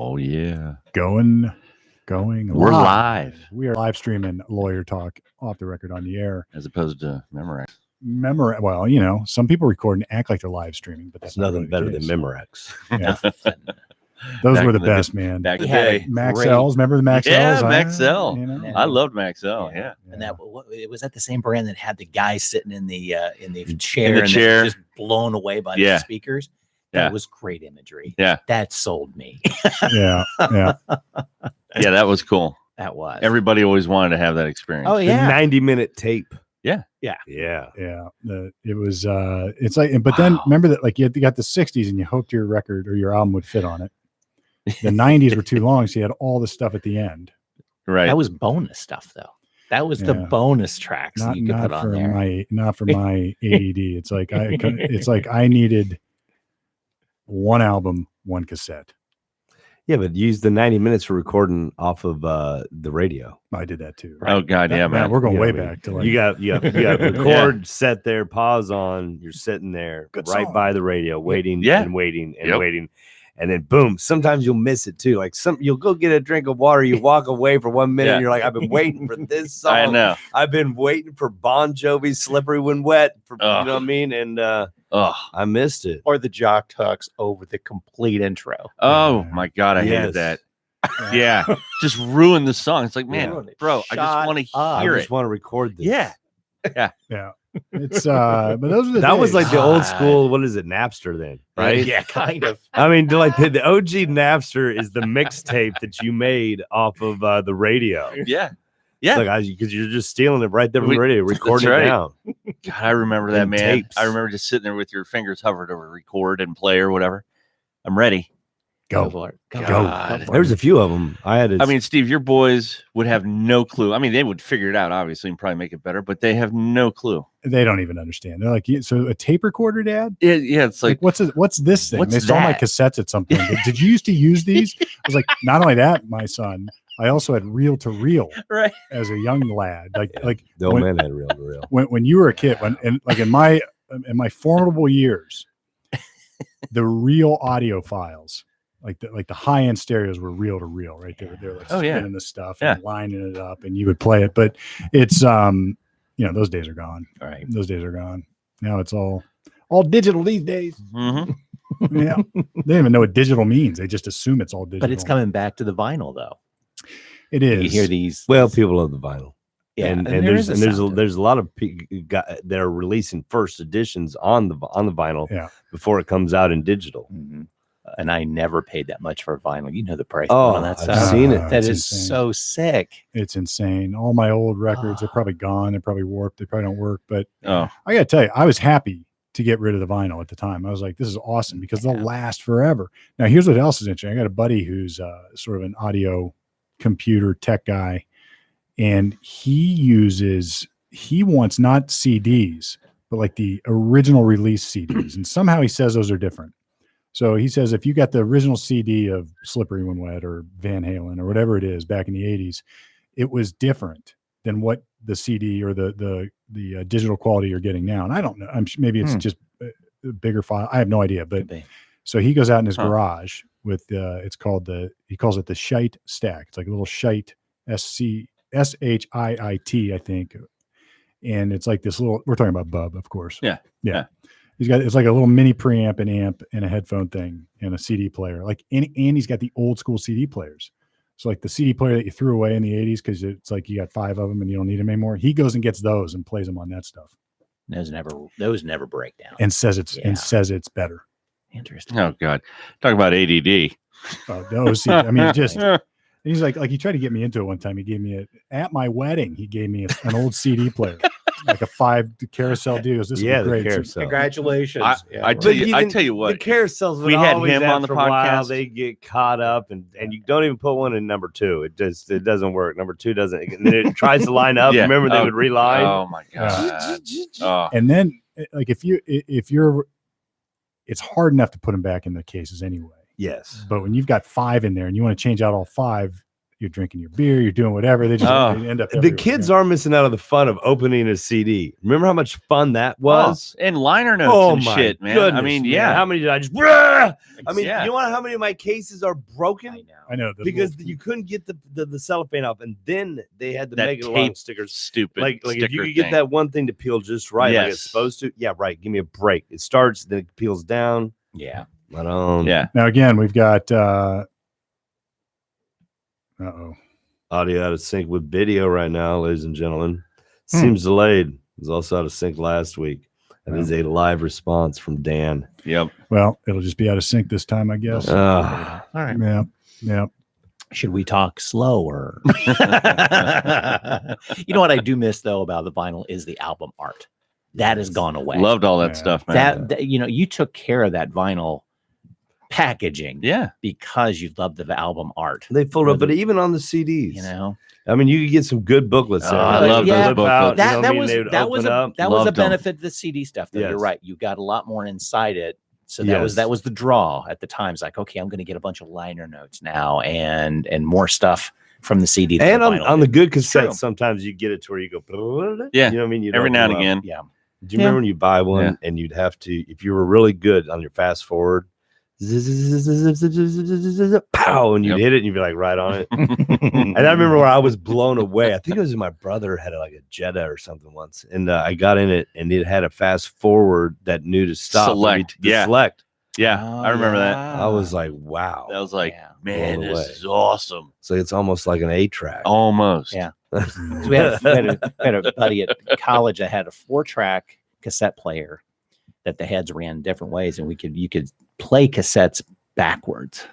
Oh yeah. Going. We're live. We are live streaming Lawyer Talk off the record on the air. As opposed to Memorex. Well, you know, some people record and act like they're live streaming, but that's nothing better than Memorex. Yeah. Those were the best, man. Back in the day. Maxells, remember the Maxells? Yeah, Maxell. You know? I loved Maxell. Yeah. And that it was that the same brand that had the guy sitting in the chair, the chair. just blown away by the speakers. That was great imagery. Yeah. That sold me. Yeah. Yeah, that was cool. That was. Everybody always wanted to have that experience. Oh yeah. The 90-minute tape. Yeah. It was it's like, but then remember that, like, you got the 60s and you hoped your record or your album would fit on it. The 90s were too long, so you had all the stuff at the end. Right. That was bonus stuff though. That was the bonus tracks that you could put on there. Not for my AED. It's like I needed one album, one cassette. Yeah, but use the 90 minutes for recording off of the radio. I did that too. Right? Oh God, yeah, man. We're going way back to, like, you got record, set there, pause on. You're sitting there by the radio, waiting and waiting and waiting, and then boom. Sometimes you'll miss it too. Like you'll go get a drink of water. You walk away for 1 minute. And you're like, I've been waiting for this song. I know. I've been waiting for Bon Jovi's "Slippery When Wet." You know what I mean? And I missed it. Or the Jock Tux over the complete intro. Oh my God, I hated that. Yeah, just ruined the song. It's like, man, bro, I just want to hear it. I just want to record this. Yeah. It's but those are was like the old school. What is it, Napster? Then, right? Yeah, kind of. I mean, like the OG Napster is the mixtape that you made off of the radio. Yeah. Yeah, like because you're just stealing it right there from the radio, recording it down. God, I remember that, man. Tapes. I remember just sitting there with your fingers hovered over record and play or whatever. I'm ready. Go for it. God. There was a few of them. I mean, Steve, your boys would have no clue. I mean, they would figure it out, obviously, and probably make it better, but they have no clue. They don't even understand. They're like, so a tape recorder, Dad? Yeah, it's like what's this thing? They saw my cassettes at some point. Did you used to use these? I was like, not only that, my son, I also had reel to reel as a young lad. Like the old man had reel to reel. When you were a kid, in my formidable years, the real audio files, like the high end stereos, were reel to reel, right? They're like spinning the stuff and lining it up, and you would play it. But it's those days are gone. All right, those days are gone. Now it's all digital these days. Mm-hmm. Yeah, they don't even know what digital means. They just assume it's all digital. But it's coming back to the vinyl, though. It is. You hear these. Well, people love the vinyl. Yeah, and there's a lot of people that are releasing first editions on the vinyl before it comes out in digital. Mm-hmm. And I never paid that much for vinyl. You know the price. Oh, that's I've seen it. That is so sick. It's insane. All my old records are probably gone. They're probably warped. They probably don't work. But I got to tell you, I was happy to get rid of the vinyl at the time. I was like, this is awesome because they'll last forever. Now, here's what else is interesting. I got a buddy who's sort of an audio computer tech guy, and he wants not CDs, but like the original release CDs. And somehow he says those are different. So he says, if you got the original CD of Slippery When Wet or Van Halen or whatever it is back in the 80s, it was different than what the CD or the digital quality you're getting now. And I don't know. Maybe it's just a bigger file. I have no idea. But so he goes out in his garage with he calls it the Shite Stack. It's like a little Shite SHIIT, I think. And it's like this little, we're talking about Bub, of course. Yeah. It's like a little mini preamp and amp and a headphone thing and a CD player. Like, and he's got the old school CD players. So like the CD player that you threw away in the 80s because it's like you got 5 of them and you don't need them anymore. He goes and gets those and plays them on that stuff. Those never break down. And says it's better. Interesting. Oh God, talk about ADD. I mean, just he's like he tried to get me into it one time. He gave me at my wedding. He gave me an old CD player. Like a 5 carousel deals. This is great. Carousel. Congratulations. I tell you what, the carousels. We had him on the podcast. They get caught up, and you don't even put one in number 2. It doesn't work. Number 2 doesn't. And then it tries to line up. Remember they would reline. Oh my God. And then like if you're, it's hard enough to put them back in the cases anyway. Yes. But when you've got 5 in there and you want to change out all 5, you're drinking your beer, you're doing whatever. They just they end up. The kids are missing out on the fun of opening a CD. Remember how much fun that was? And liner notes and shit, man. Goodness, I mean, man. How many did I just? I mean, Yeah. you want how many of my cases are broken? I know Because you couldn't get the cellophane off, and then they had the That mega tape long stickers. Stupid. Like if you sticker could get thing. that one thing to peel just right, like it's supposed to. Yeah, right. Give me a break. It starts, then it peels down. Yeah. I don't. Yeah. Now again, we've got. Audio out of sync with video right now, ladies and gentlemen. Seems delayed. It was also out of sync last week. That is a live response from Dan. Yep. Well, it'll just be out of sync this time, I guess. All right. Yeah. Yeah. Should we talk slower? You know what I do miss though about the vinyl is the album art. That has gone away. Loved all that stuff, man. That you know, you took care of that vinyl packaging, because you loved the album art. They fold up, but even on the CDs, you know, I mean, you could get some good booklets. I love those booklets. That was a benefit of the CD stuff. Though. You're right. You got a lot more inside it. So that was the draw at the time. It's like, okay, I'm going to get a bunch of liner notes now and more stuff from the CD. And on the good cassettes, sometimes you get it to where you go, yeah, you know what I mean? Every now and again. Yeah. Do you remember when you buy one and you'd have to, if you were really good on your fast forward, pow, and you'd hit it and you'd be like right on it. And I remember where I was blown away. I think it was my brother had like a Jetta or something once, and I got in it and it had a fast forward that knew to stop. Select. Select. Yeah, I remember that. I was like, wow. That was like, man, this is awesome. So it's almost like an 8-track. Almost. Yeah. So we had a buddy at college that had a 4-track cassette player that the heads ran different ways, and you could play cassettes backwards.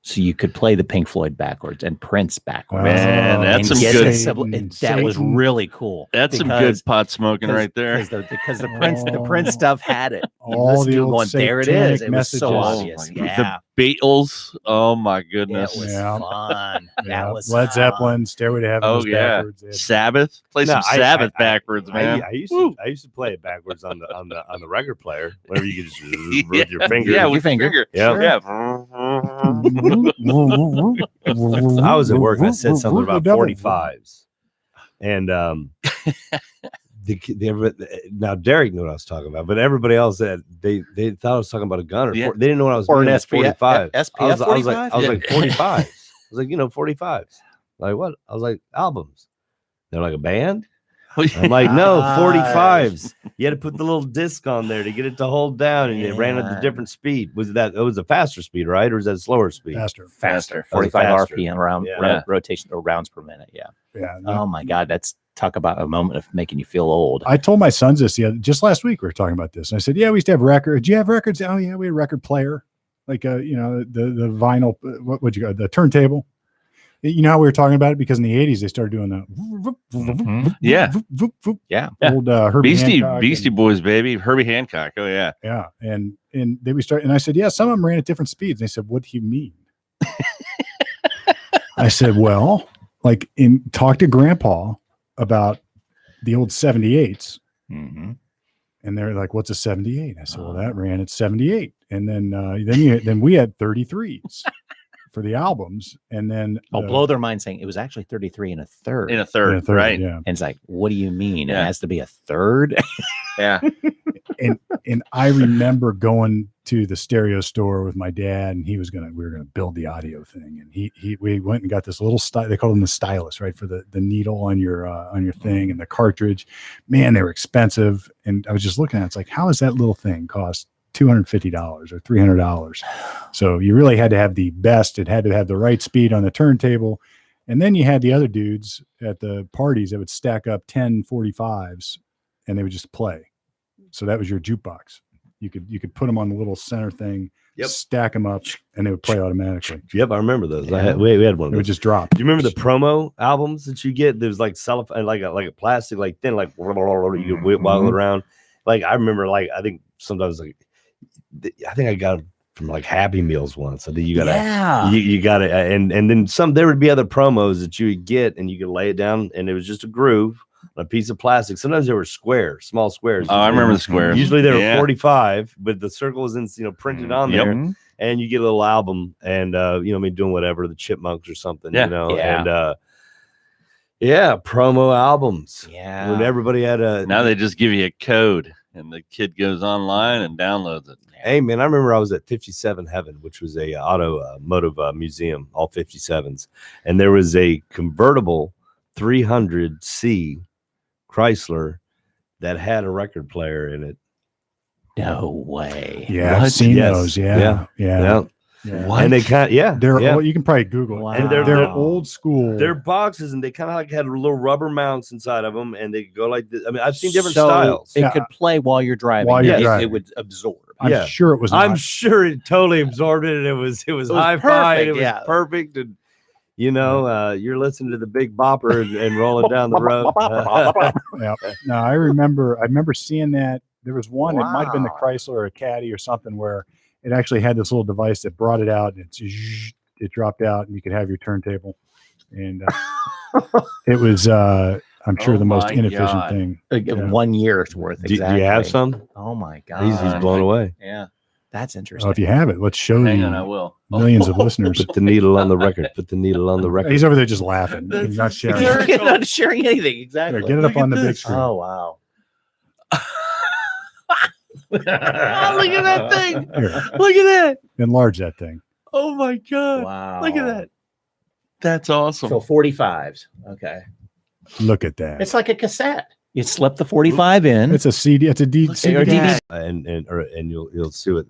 So you could play the Pink Floyd backwards and Prince backwards. Man, that's some good. That was really cool. That's some good pot smoking right there. Because the Prince stuff had it. All the old going, there it is. It was so messages. obvious. Yeah. The Beatles. Oh my goodness. It was fun. That was Led Zeppelin, Stairway to Heaven. Oh yeah. Sabbath. Play some Sabbath backwards, man. I used to play it backwards on the record player. Whenever you could just with your finger. Yeah, with your finger. Yeah. I was at work and I said something about 45s, and now Derek knew what I was talking about, but everybody else said they thought I was talking about a gun, or they didn't know what I was or doing. An SPF, 45. SPF 45. I was like 45s. I was like 45s. Like what? I was like albums. They're like a band. I'm like, no, 45s. You had to put the little disc on there to get it to hold down, and it ran at a different speed. It was a faster speed, right? Or is that a slower speed? Faster. 45 RPM around rotation or rounds per minute. Yeah. Oh my God. Talk about a moment of making you feel old. I told my sons this just last week. We were talking about this. And I said, yeah, we used to have records. Do you have records? Oh yeah, we had a record player. Like the vinyl, what would you go? The turntable. You know how we were talking about it because in the 80s they started doing the old Beastie Boys, baby, Herbie Hancock. Oh yeah, and then we started, and I said, yeah, some of them ran at different speeds. And they said, what do you mean? I said, well, like talk to Grandpa about the old 78s, and they're like, what's a 78? I said, well, that ran at 78, and then we had 33s. For the albums, and then blow their mind saying it was actually 33 and a third. In a third, right? Yeah. And it's like, what do you mean? It has to be a third. Yeah. and I remember going to the stereo store with my dad, and we were gonna build the audio thing, and we went and got this little they called them the stylus, right, for the needle on your thing and the cartridge. Man, they were expensive, and I was just looking at it. It's like, how does that little thing cost $250 or $300? So you really had to have the best. It had to have the right speed on the turntable. And then you had the other dudes at the parties that would stack up 10 45s and they would just play. So that was your jukebox. You could put them on the little center thing, stack them up, and they would play automatically. Yep, I remember those. Yeah. We had one of those. It would just drop. Do you remember the promo albums that you get? There's like cellophane, like a plastic, like thin, like you could wiggle it around. Like I remember, like I think sometimes I think I got it from like Happy Meals once. I think you got you got it, and then there would be other promos that you would get, and you could lay it down, and it was just a groove on a piece of plastic. Sometimes they were squares, small squares. Oh, I remember the squares. Usually they were 45, but the circle was printed on there. and you get a little album, and doing whatever, the Chipmunks or something, and promo albums. Yeah, when everybody had now they just give you a code, and the kid goes online and downloads it. Hey man, I remember I was at 57 Heaven, which was a automotive museum, all 57s, and there was a convertible 300C Chrysler that had a record player in it. No way. Yeah, I've seen those. Yeah. And they they're you can probably Google it. Wow. And they're old school. They're boxes, and they kind of like had little rubber mounts inside of them, and they go like this. I mean, I've seen different styles. It could play while you're driving. It would absorb. I'm sure it was. I'm sure it totally absorbed it. And it was hi-fi. It was perfect. And you're listening to the Big Bopper and rolling down the road. No, I remember seeing that. There was one. It might have been the Chrysler or a Caddy or something where it actually had this little device that brought it out, and it dropped out, and you could have your turntable. And it was, I'm sure, the most inefficient thing. 1 year's worth. Exactly. Do you have some? Oh my God. He's blown away. Yeah. That's interesting. Oh, if you have it, let's show Hang you. on, I will. Millions of listeners. Put the needle on the record. Put the needle on the record. He's over there just laughing. He's not sharing. He's not sharing anything. Exactly. Here, get it up on the big screen. Oh, wow. Look at that thing. Here, Look at that. enlarge that thing. Oh my God. Wow. Look at that. That's awesome. So 45s. Okay. Look at that. It's like a cassette. You slip the 45 in. It's a CD. It's a CD. Or DVD. And you'll see what.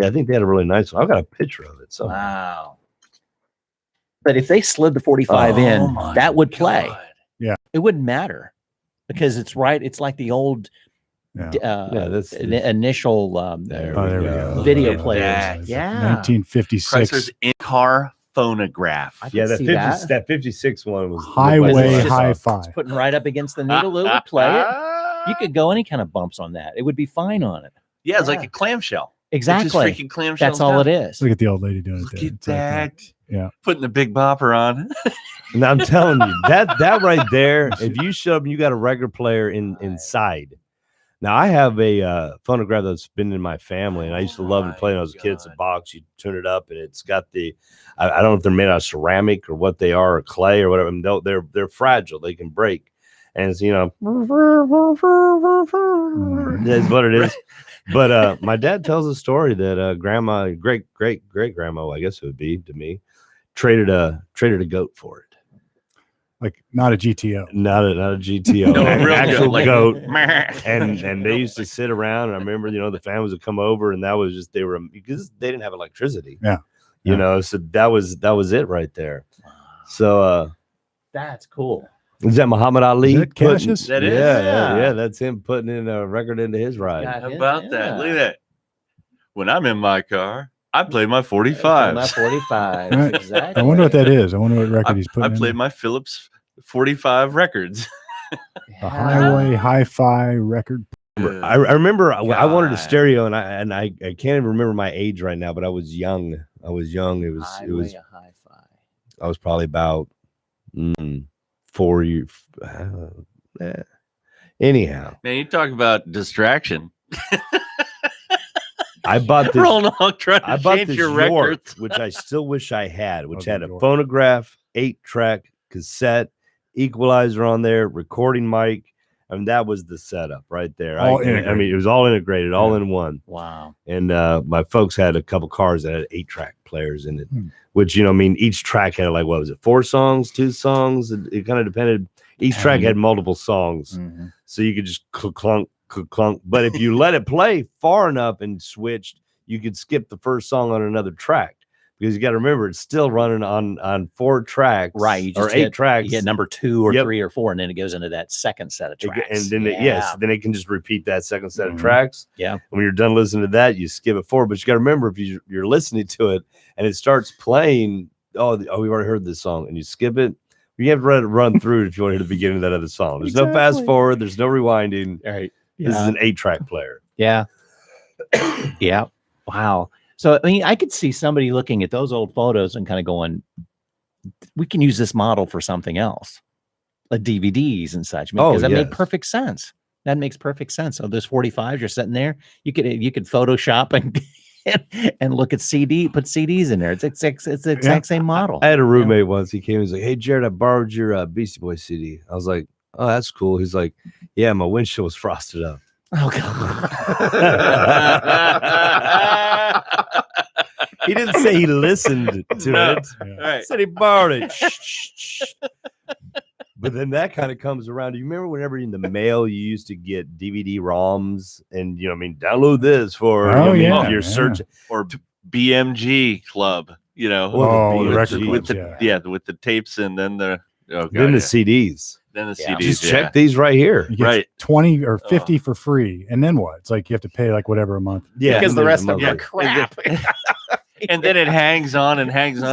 I think they had a really nice one. I've got a picture of it. So Wow. But if they slid the 45 in, that would play. God. Yeah. It wouldn't matter because it's right. It's like the old that's initial there we go. video Look at players. that. Yeah. 1956 Chrysler's in-car phonograph. I can see that 56 one was Highway It's just- Hi-Fi. It's putting right up against the needle. It would play it. You could go any kind of bumps on that. It would be fine on it. Yeah, it's like a clamshell. Exactly. It's just freaking clamshell. That's all it is. Look at the old lady doing it Look there. at It's like that. Yeah. Putting the Big Bopper on. And I'm telling you, that right there, if you show up and you got a record player inside. Now I have a phonograph that's been in my family, and I used to love to play when I was a kid. It's a box, you turn it up, and it's got I don't know if they're made out of ceramic or what they are, or clay or whatever. They're fragile, they can break. And it's that's what it is. But my dad tells a story that grandma, great grandma, I guess it would be to me, traded a goat for it. Like not a GTO. Not a GTO. No, a real actual goat, goat. like- and they used to sit around, and I remember, the families would come over, and that was just because they didn't have electricity. Yeah. So that was it right there. So That's cool. is that Muhammad Ali? Is that Cassius? That is. Yeah. That's him putting in a record into his ride. Got How it, about that? yeah. Look at that. When I'm in my car, I play my My 45s. 45. Right. Exactly. I wonder what that is. I wonder what record he's I putting in. played my Philips 45 records. A Highway Hi-Fi record. I remember I wanted a God. stereo, and I can't even remember my age right now, but I was young. It was Hi-Fi. I was probably about 4 years. Anyhow, Man, you talk about distraction. I bought this. Rolling along trying to I bought change this your York, records. which I still wish I had, which Oh, had the a York. phonograph, 8-track, cassette, equalizer on there, recording mic. I mean, that was the setup right there. All I integrated. mean, it was all integrated, all in one. Wow. And my folks had a couple cars that had 8-track players in it, Hmm. which, each track had like, what was it, 4 songs, 2 songs? It kind of depended. Each track had multiple songs. Mhm. So you could just clunk. But if you let it play far enough and switched, you could skip the first song on another track, because you got to remember it's still running on 4 tracks, Right. You or just 8 tracks. You get number 2 or Yep. 3 or 4, and then it goes into that second set of tracks. And then then it can just repeat that second set of Mhm. tracks. Yeah. And when you're done listening to that, you skip it forward. But you got to remember, if you're listening to it and it starts playing, we've already heard this song, and you skip it, you have to run through it if you want to hear the beginning of that other song. There's no fast forward. There's no rewinding. Right. This is an 8-track player. Yeah. Yeah. Wow. So, I mean, I could see somebody looking at those old photos and kind of going, we can use this model for something else, like DVDs and such. Because that made yes. perfect sense. That makes perfect sense. So those 45s, you're sitting there, you could Photoshop and and look at put CDs in there. It's the exact same model. I had a roommate once. He came and was like, "Hey, Jared, I borrowed your Beastie Boys CD." I was like, "Oh, that's cool." He's like, "Yeah, my windshield was frosted up." Oh God. He didn't say he listened to it. Yeah. Right. He said he borrowed it. But then that kind of comes around. Do you remember whenever in the mail you used to get DVD ROMs and download this for your search or BMG Club, the record with with the tapes and then the CDs. Then the CDs. Just check these right here. You get 20 or 50 for free, and then what? It's like you have to pay like whatever a month. Yeah, because the rest of them are crap. And then it hangs on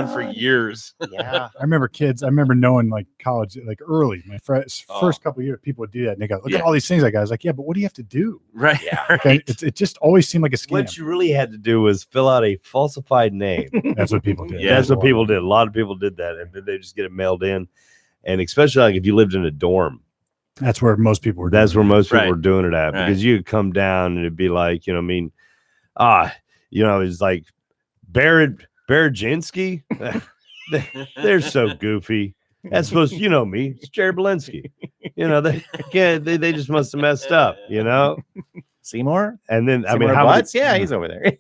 for years. Yeah, I remember knowing like college, like early, my first couple of years, people would do that, and they go, "Look at all these things." I was like, "Yeah, but what do you have to do?" Right. Yeah. Right. It just always seemed like a scam. What you really had to do was fill out a falsified name. That's what people did. Yeah, that's what people did. A lot of people did that, and then they just get it mailed in. And especially like if you lived in a dorm, that's where most people were. That's where most people were doing it at, because you could come down and it'd be like, it's like Barajinsky. They're so goofy. That's supposed to, me. It's Jerry Belinsky. They just must have messed up, Seymour? And then Seymour Butts? Yeah, he's over there.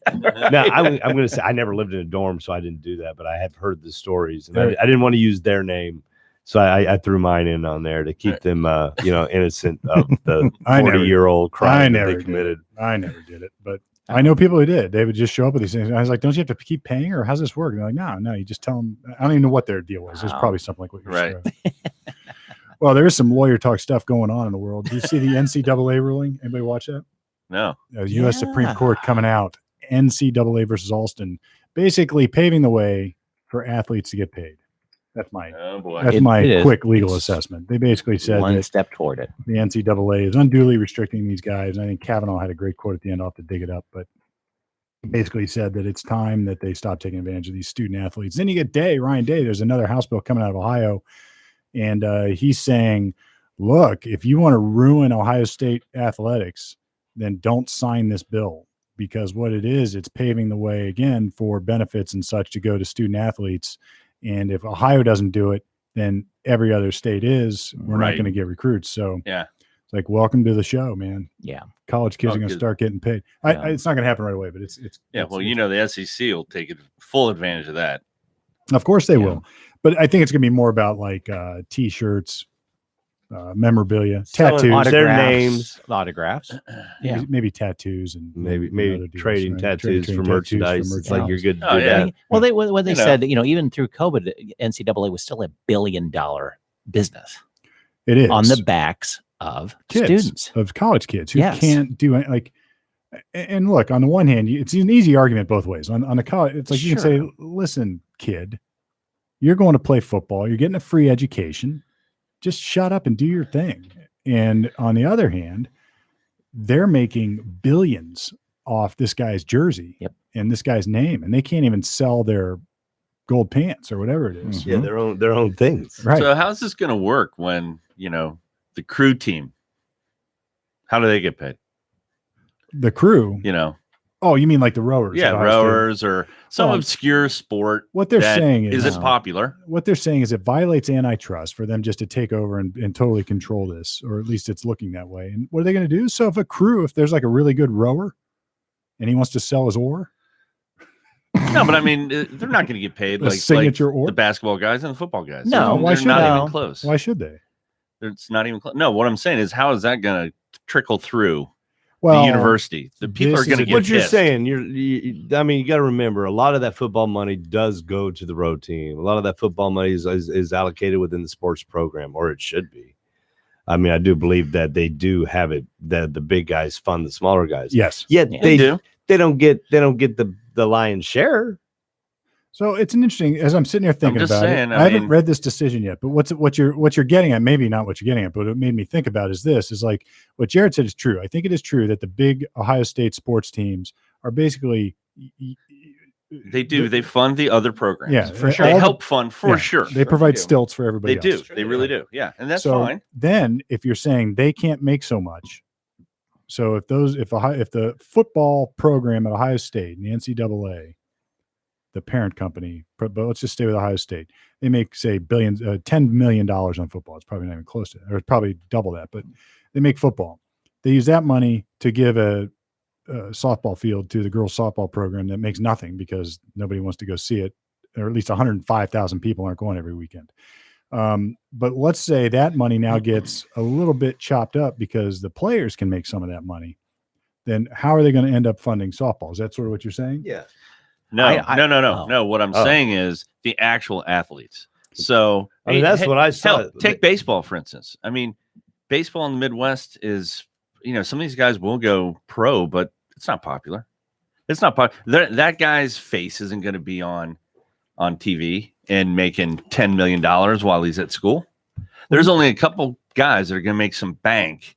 Now I'm gonna say I never lived in a dorm, so I didn't do that, but I have heard the stories, and I didn't want to use their name. So I threw mine in on there to keep them, innocent of the 40-year-old crime that they committed. I never did it, but I know people who did. They would just show up with these things. And I was like, "Don't you have to keep paying, or how's this work?" And they're like, "No, you just tell them." I don't even know what their deal was. It's probably something like what you're saying. Well, there is some lawyer talk stuff going on in the world. Do you see the NCAA ruling? Anybody watch that? No. U.S. Supreme Court coming out. NCAA versus Alston, basically paving the way for athletes to get paid. That's my quick legal assessment. They basically said one step toward it. The NCAA is unduly restricting these guys. I think Kavanaugh had a great quote at the end. I'll have to dig it up, but basically said that it's time that they stop taking advantage of these student athletes. Then you get Ryan Day. There's another House bill coming out of Ohio, and he's saying, look, if you want to ruin Ohio State athletics, then don't sign this bill, because what it is, it's paving the way again for benefits and such to go to student athletes. And if Ohio doesn't do it, then every other state is. We're not going to get recruits. So it's like, welcome to the show, man. Yeah, college kids are going to start getting paid. It's not going to happen right away, but it's the SEC will take full advantage of that. Of course they will, but I think it's going to be more about like T-shirts, memorabilia, tattoos, their names, autographs, maybe tattoos, and maybe trading tattoos for merchandise. It's like you're good to do that. Well, they said, even through COVID, NCAA was still $1 billion business. It is on the backs of students, of college kids who can't do it. Like, and look, on the one hand, it's an easy argument both ways. On the college, it's like you can say, listen, kid, you're going to play football, you're getting a free education. Just shut up and do your thing. And on the other hand, they're making billions off this guy's jersey and this guy's name, and they can't even sell their gold pants or whatever it is. Yeah, their own things. Right. So how's this going to work when, the crew team, how do they get paid? The crew, Oh, you mean like the rowers? Yeah, rowers or some obscure sport. What they're saying is it popular? What they're saying is it violates antitrust for them just to take over and totally control this, or at least it's looking that way. And what are they going to do? So if there's like a really good rower and he wants to sell his oar. No, but I mean, they're not going to get paid like the basketball guys and the football guys. No, why should not even close. Why should they? It's not even close. No, what I'm saying is, how is that going to trickle through? Well, the university, the people are going to get what you're pissed. saying. You got to remember, a lot of that football money does go to the road team. A lot of that football money is allocated within the sports program, or it should be. I mean, I do believe that they do have it, that the big guys fund the smaller guys. Yes. Yet they don't get the lion's share. So it's an interesting, as I'm sitting here thinking about it, I haven't read this decision yet, but what you're getting at, maybe not what you're getting at, but what it made me think about is like what Jared said is true. I think it is true that the big Ohio State sports teams are basically they fund the other programs. Yeah, for sure. They help fund for sure. They provide stilts for everybody. They do. They really do. Yeah, and that's fine. Then if you're saying they can't make so much, So if the football program at Ohio State and the NCAA, the parent company, but let's just stay with Ohio State, they make say $10 million on football. It's probably not even close to it, or it's probably double that, but they make football. They use that money to give a softball field to the girls softball program that makes nothing because nobody wants to go see it, or at least 105,000 people aren't going every weekend. But let's say that money now gets a little bit chopped up because the players can make some of that money. Then how are they going to end up funding softball? Is that sort of what you're saying? Yeah. No. What I'm saying is the actual athletes. So I mean, that's what I saw. Take baseball, for instance. I mean, baseball in the Midwest is, some of these guys will go pro, but it's not popular. It's not popular. That guy's face isn't going to be on TV and making $10 million while he's at school. There's only a couple guys that are going to make some bank.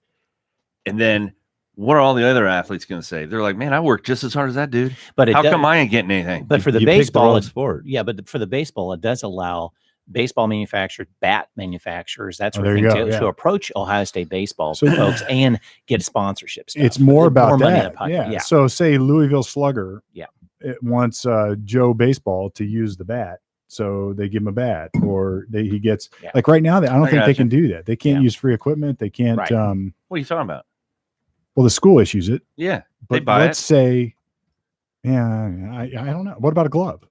And then what are all the other athletes going to say? They're like, man, I work just as hard as that dude. But how come I ain't getting anything? But for the baseball sport. Yeah, but for the baseball, it does allow baseball manufacturers, bat manufacturers, that sort of thing to approach Ohio State baseball folks and get sponsorships. It's more about that. Yeah. So say Louisville Slugger it wants Joe Baseball to use the bat. So they give him a bat, or he gets like right now. I don't think they can do that. They can't use free equipment. They can't. What are you talking about? Well, the school issues it. Yeah, but let's say, I don't know. What about a glove?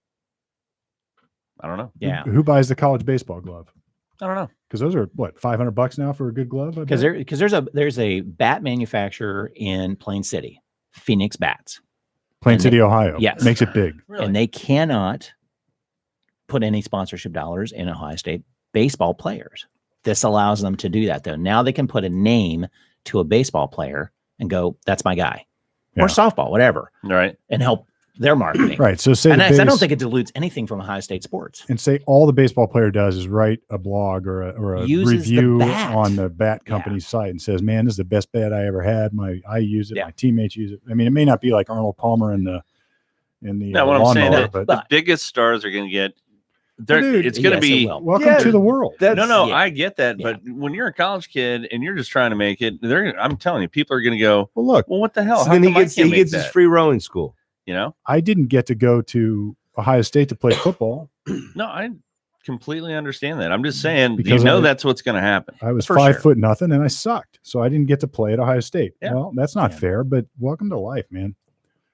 I don't know. Yeah, who buys the college baseball glove? I don't know, because those are what, $500 now for a good glove. Because there's a bat manufacturer in Plain City, Phoenix Bats. Plain City, Ohio. Yes, makes it big, and they cannot put any sponsorship dollars in Ohio State baseball players. This allows them to do that, though. Now they can put a name to a baseball player and go, that's my guy, or softball, whatever, right, and help their marketing, right. So say, I don't think it dilutes anything from Ohio State sports. And say all the baseball player does is write a blog or a review on the bat company's site and says, man, this is the best bat I ever had. I use it. My teammates use it. I mean, it may not be like Arnold Palmer in the what I'm saying, but the biggest stars are going to get. It's going to be welcome to the world. I get that, but when you're a college kid and you're just trying to make it, I'm telling you, people are going to go, well, what the hell? So then he gets his free rowing school. I didn't get to go to Ohio State to play football. No, I completely understand that. I'm just saying, because that's what's going to happen. I was 5 foot nothing and I sucked, so I didn't get to play at Ohio State. Yeah. Well, that's not fair, but welcome to life, man.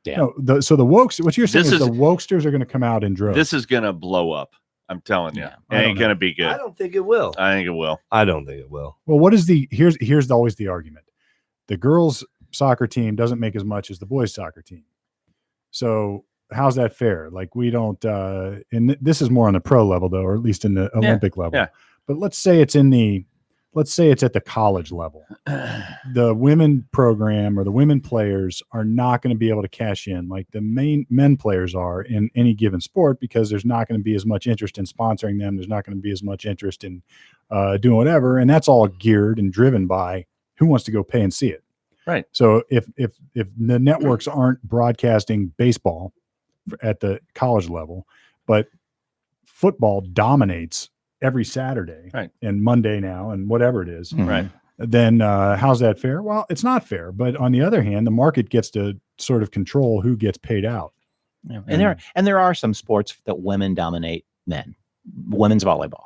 Yeah. No, so the wokes, what you're saying is the wokesters are going to come out in droves. This is going to blow up. I'm telling you, it ain't going to be good. I don't think it will. I think it will. I don't think it will. Well, what is here's always the argument. The girls' soccer team doesn't make as much as the boys' soccer team. So how's that fair? Like we don't, and this is more on the pro level though, or at least in the Olympic level. Yeah. But let's say it's at the college level. The women program or the women players are not going to be able to cash in like the men players are in any given sport, because there's not going to be as much interest in sponsoring them. There's not going to be as much interest in doing whatever. And that's all geared and driven by who wants to go pay and see it. Right. So if the networks aren't broadcasting baseball at the college level, but football dominates every Saturday and Monday now and whatever it is, right? Then how's that fair? Well, it's not fair. But on the other hand, the market gets to sort of control who gets paid out. Yeah. And there are some sports that women dominate men. Women's volleyball.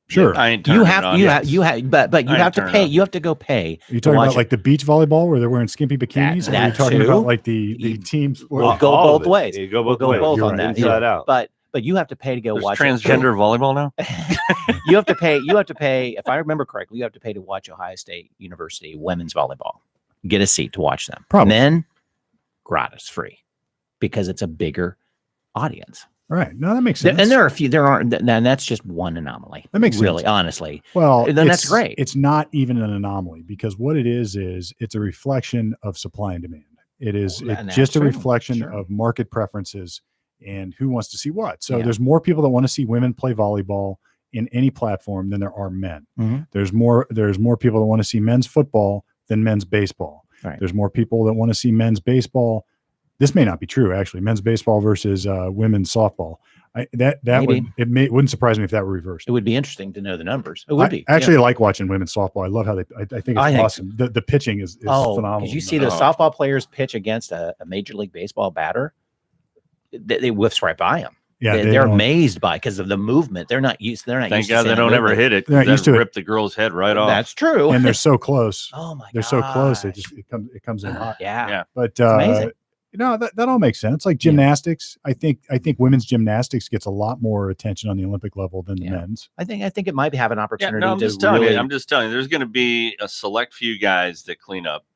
Sure, but you have to pay. You have to go pay. Are you talking about like the beach volleyball where they're wearing skimpy bikinis? Or are you talking about like the teams? We'll go both ways. We'll go both on that. Out. But you have to pay to go watch transgender volleyball now. You have to pay. If I remember correctly, you have to pay to watch Ohio State University women's volleyball. Get a seat to watch them. Probably. Men, gratis, free, because it's a bigger audience. Right. No, that makes sense. And there are a few. There aren't. And that's just one anomaly. That makes really, sense. Honestly. Well, then that's great. It's not even an anomaly, because what it is it's a reflection of supply and demand. It's just a reflection of market preferences and who wants to see what. So there's more people that want to see women play volleyball in any platform than there are men. Mm-hmm. There's more people that want to see men's football than men's baseball. Right. There's more people that want to see men's baseball. This may not be true, actually. Men's baseball versus women's softball. Wouldn't surprise me if that were reversed. It would be interesting to know the numbers. It would be. I actually like watching women's softball. I love how I think it's awesome. The pitching is phenomenal. Did you see those softball players pitch against a Major League Baseball batter? They whiffs right by them. Yeah, they're amazed by because of the movement. They're not used. Thank God they don't ever hit it. They're not used to rip the girl's head right off. That's true. And they're so close. Oh my! They're so close. It comes in hot. Yeah. But amazing. That all makes sense. Like gymnastics, I think women's gymnastics gets a lot more attention on the Olympic level than the men's. I think it might have an opportunity. I'm just telling you, there's going to be a select few guys that clean up.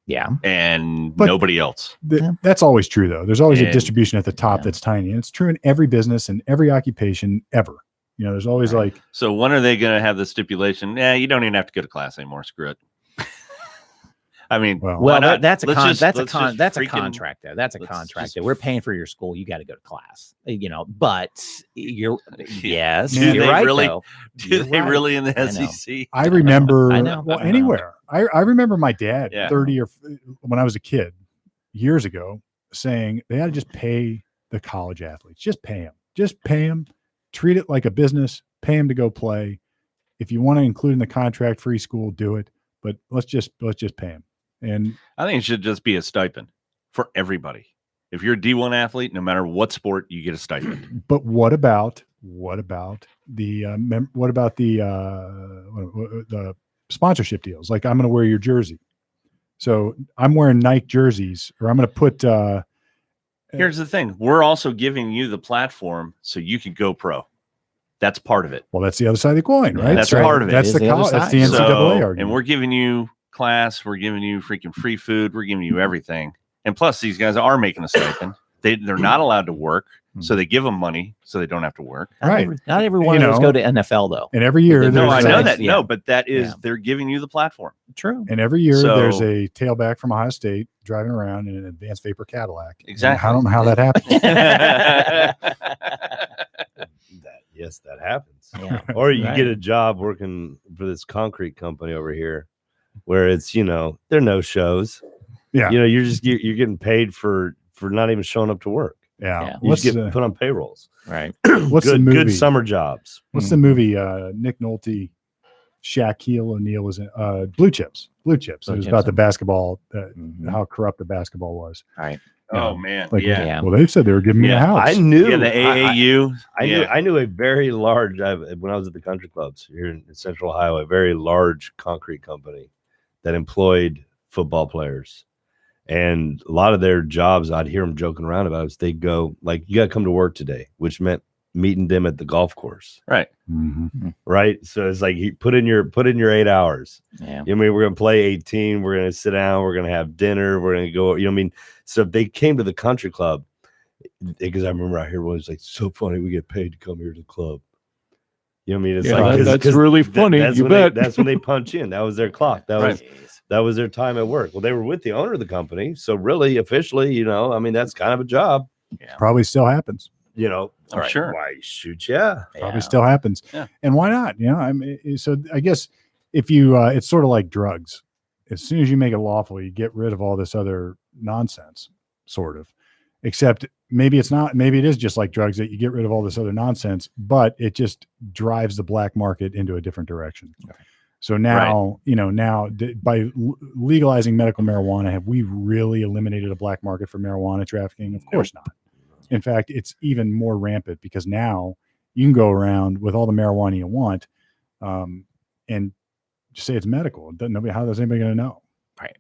Yeah. And nobody else. That's always true, though. There's always a distribution at the top that's tiny. And it's true in every business and every occupation ever. There's always So when are they going to have the stipulation? You don't even have to go to class anymore. Screw it. I mean, that's a contract though. That's a contract. We're paying for your school. You got to go to class. But you're you're right. Really, though. Do they really in the SEC? I remember. I know. Well, anywhere. I remember my dad 30 or when I was a kid years ago saying they had to just pay the college athletes. Just pay them. Treat it like a business. Pay them to go play. If you want to include in the contract free school, do it. But let's just pay them. And I think it should just be a stipend for everybody. If you're a D1 athlete, no matter what sport, you get a stipend. But what about the sponsorship deals? Like, I'm going to wear your jersey, so I'm wearing Nike jerseys, or I'm going to put. Here's the thing: we're also giving you the platform so you can go pro. That's part of it. Well, that's the other side of the coin, right? That's part of it. That's the NCAA argument. And we're giving you class. We're giving you freaking free food. We're giving you everything. And plus, these guys are making a stipend. They're not allowed to work, so they give them money so they don't have to work. Right. Not every one of those go to NFL though. And every year, no, I know that. No, but that is they're giving you the platform. True. And every year, there's a tailback from Ohio State driving around in an advanced vapor Cadillac. Exactly. I don't know how that happens. Yes, that happens. Yeah. Or you get a job working for this concrete company over here, where it's there are no shows. Yeah. You're getting paid for not even showing up to work. Yeah. You just get put on payrolls. Right. What's the movie? Good summer jobs. What's the movie? Nick Nolte, Shaquille O'Neal was in Blue Chips. It was about the basketball, how corrupt the basketball was. Right. Oh man. Well, they said they were giving me a house. I knew the AAU. I knew a very large when I was at the country clubs here in Central Ohio, a very large concrete company that employed football players. And a lot of their jobs, I'd hear them joking around about it. They'd go like, "You got to come to work today," which meant meeting them at the golf course. Right. Mm-hmm. Right. So it's like, put in your 8 hours. Yeah. I mean, we're going to play 18. We're going to sit down. We're going to have dinner. We're going to go, so if they came to the country club, because I remember out here was like, so funny. We get paid to come here to the club. It's like, that's really funny. That's when they punch in. That was their clock. That was their time at work. Well, they were with the owner of the company. So really, officially, that's kind of a job. Yeah. Probably still happens. I'm sure. Why shoot? Yeah. Probably still happens. Yeah. And why not? So I guess if you, it's sort of like drugs. As soon as you make it lawful, you get rid of all this other nonsense, sort of. Except maybe it's not. Maybe it is just like drugs, that you get rid of all this other nonsense, but it just drives the black market into a different direction. Okay. So now, by legalizing medical marijuana, have we really eliminated a black market for marijuana trafficking? Of course not. In fact, it's even more rampant because now you can go around with all the marijuana you want, and just say it's medical. How's anybody going to know? Right.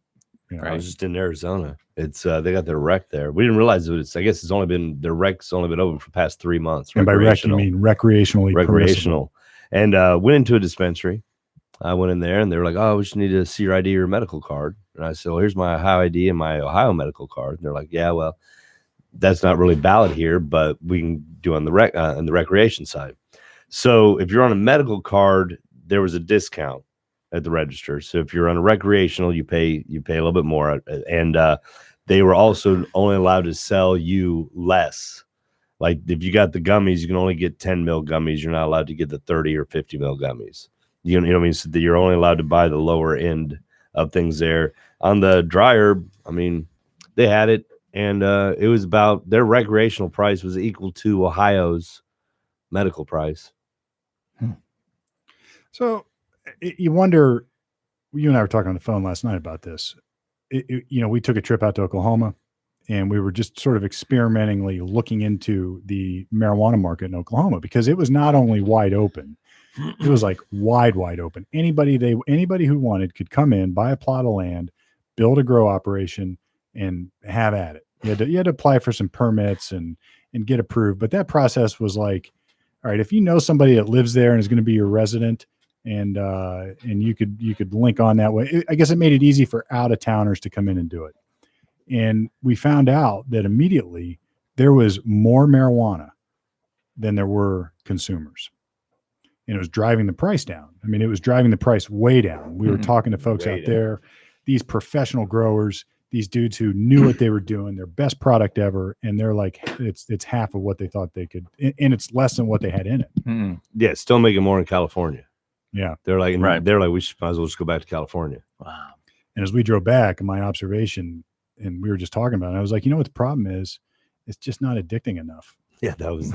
I was just in Arizona. It's they got their rec there. We didn't realize it. I guess their rec's only been open for the past 3 months. And by rec, you mean recreational. And went into a dispensary. I went in there and they were like, "Oh, we just need to see your ID or medical card." And I said, "Well, here's my Ohio ID and my Ohio medical card." And they're like, "Yeah, well, that's not really valid here, but we can do on the recreation side." So if you're on a medical card, there was a discount at the register. So if you're on a recreational, you pay a little bit more. And they were also only allowed to sell you less. Like if you got the gummies, you can only get 10 mil gummies. You're not allowed to get the 30 or 50 mil gummies. You know what I mean? So that you're only allowed to buy the lower end of things there. On the dry herb, I mean, they had it, and it was about their recreational price was equal to Ohio's medical price. So you wonder, you and I were talking on the phone last night about this. We took a trip out to Oklahoma and we were just sort of experimentally looking into the marijuana market in Oklahoma because it was not only wide open, it was like wide open. Anybody who wanted could come in, buy a plot of land, build a grow operation and have at it. You had to apply for some permits and get approved. But that process was like, all right, if you know somebody that lives there and is going to be your resident, and you could link on that way. I guess it made it easy for out of towners to come in and do it. And we found out that immediately there was more marijuana than there were consumers. And it was driving the price down. I mean, it was driving the price way down. We were talking to folks out there, these professional growers, these dudes who knew what they were doing, their best product ever. And they're like, it's half of what they thought they could, and it's less than what they had in it. Yeah, still making more in California. Yeah. They're like, we might as well just go back to California. Wow. And as we drove back, my observation, and we were just talking about it, I was like, you know what the problem is? It's just not addicting enough. Yeah, that was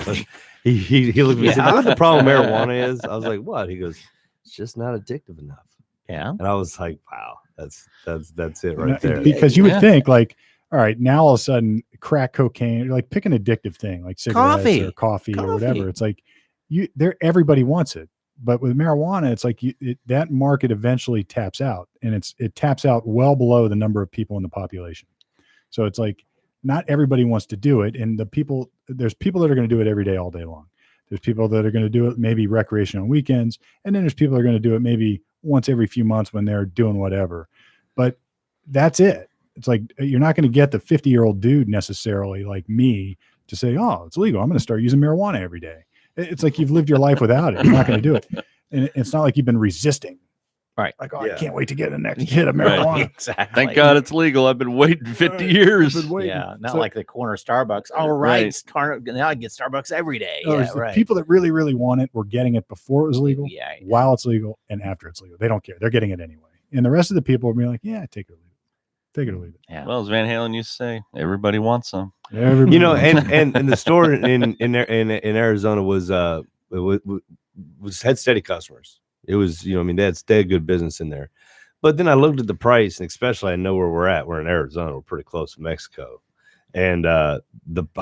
he looked at me and said, "You know what the problem with marijuana is?" I was like, "What?" He goes, "It's just not addictive enough." Yeah. And I was like, "Wow, that's it right there." Because you would think like, all right, now all of a sudden crack cocaine, like pick an addictive thing like cigarettes or coffee or whatever. It's like everybody wants it. But with marijuana, it's like that market eventually taps out, and it taps out well below the number of people in the population. So it's like not everybody wants to do it, and there's people that are going to do it every day, all day long. There's people that are going to do it maybe recreation on weekends, and then there's people that are going to do it maybe once every few months when they're doing whatever. But that's it. It's like you're not going to get the 50-year-old dude necessarily like me to say, "Oh, it's legal. I'm going to start using marijuana every day." It's like you've lived your life without it. You're not going to do it. And it's not like you've been resisting. Right. Like, I can't wait to get the next hit of marijuana. Right. Exactly. Thank God it's legal. I've been waiting 50 years. Yeah. Not like the corner Starbucks. All right. Now I get Starbucks every day. The people that really, really want it were getting it before it was legal, while it's legal, and after it's legal. They don't care. They're getting it anyway. And the rest of the people will be like, yeah, take it or leave it. Take it or leave it. Yeah. Well, as Van Halen used to say, everybody wants some. Everybody and the store in Arizona was had steady customers. It was, they had good business in there. But then I looked at the price, and especially I know where we're at. We're in Arizona. We're pretty close to Mexico. And I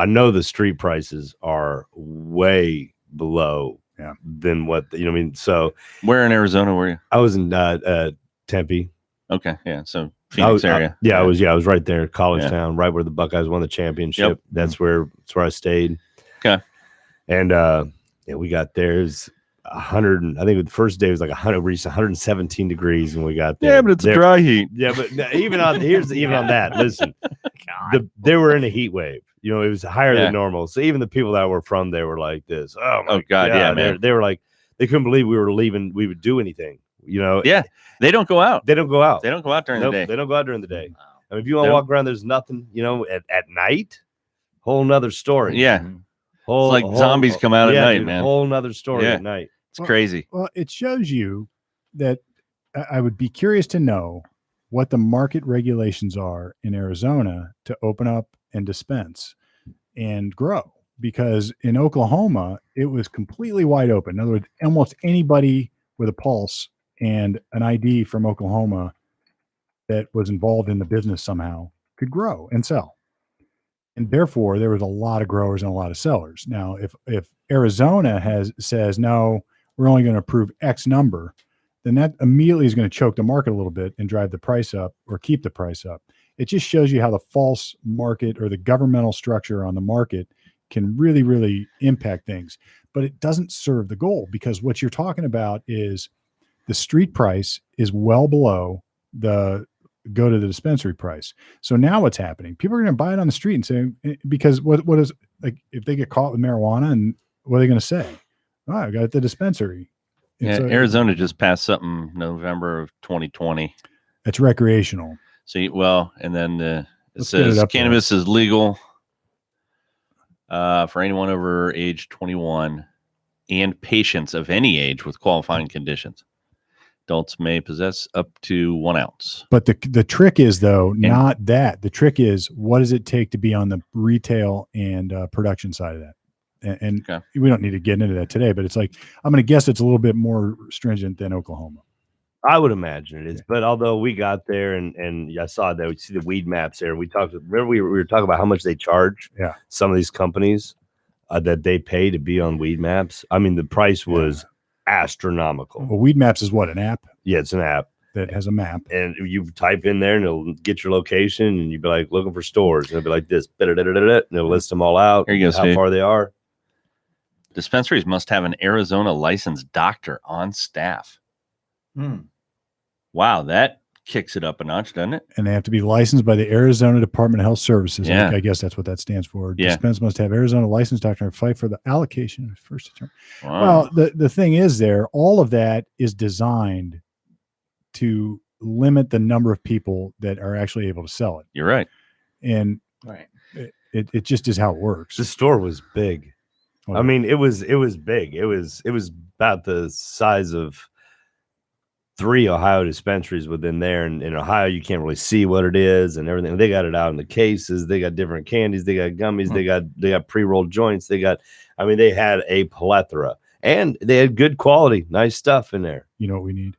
know the street prices are way below than what, So where in Arizona were you? I was in Tempe. Okay. Yeah. So Phoenix area. I was right there, College Town, right where the Buckeyes won the championship. Yep. That's where I stayed. Okay. And we got there. It was 100. I think the first day was like 100. Reached 117 degrees when we got there. Yeah, but it's dry heat. Yeah, but even on that. Listen, they were in a heat wave. It was higher than normal. So even the people that were from there were like this. Oh my God, yeah, man. They were like, they couldn't believe we were leaving. We would do anything. Yeah, they don't go out. They don't go out. They don't go out during the day. They don't go out during the day. I mean, if you want to walk around, there's nothing. At night, whole nother story. Yeah, it's like zombies come out at night, man. Whole nother story at night. It's crazy. Well, it shows you that I would be curious to know what the market regulations are in Arizona to open up and dispense and grow. Because in Oklahoma, it was completely wide open. In other words, almost anybody with a pulse and an ID from Oklahoma that was involved in the business somehow could grow and sell. And therefore, there was a lot of growers and a lot of sellers. Now, if Arizona says, no, we're only going to approve X number, then that immediately is going to choke the market a little bit and drive the price up or keep the price up. It just shows you how the false market or the governmental structure on the market can really, really impact things. But it doesn't serve the goal, because what you're talking about is the street price is well below the go to the dispensary price. So now what's happening? People are going to buy it on the street and say, because what is, like, if they get caught with marijuana, and what are they going to say? Oh, I got it at the dispensary. Yeah, so, Arizona just passed something November of 2020. It's recreational. So, and then it says cannabis is legal for anyone over age 21 and patients of any age with qualifying conditions. Adults may possess up to 1 ounce. But the trick is, though, not that. The trick is, what does it take to be on the retail and production side of that? And Okay. we don't need to get into that today, but it's like, I'm going to guess it's a little bit more stringent than Oklahoma. I would imagine it is, but although we got there and I saw that we see the weed maps there, we talked. Remember we were talking about how much they charge. Yeah. Some of these companies that they pay to be on weed maps. I mean, the price was astronomical. Well, Weed Maps is what, an app Yeah, it's an app, that has a map. and you type in there, and it'll get your location, and you'd be like looking for stores, and it'll be like this, and it'll list them all out. Here you go, how Steve. far they are. Dispensaries must have an Arizona licensed doctor on staff. Wow, that kicks it up a notch, doesn't it? And they have to be licensed by the Arizona Department of Health Services. Yeah. I guess that's what that stands for. Yeah. Dispense must have Arizona licensed doctor and fight for the allocation of first attorney. Wow. Well, the thing is there, all of that is designed to limit the number of people that are actually able to sell it. You're right. And Right. it just is how it works. The store was big. Well, I mean, it was big. It was about the size of 3 Ohio dispensaries within there. And in Ohio, you can't really see what it is and everything. They got it out in the cases. They got different candies. They got gummies. They got pre-rolled joints. They had a plethora, and they had good quality, nice stuff in there. you know what we need?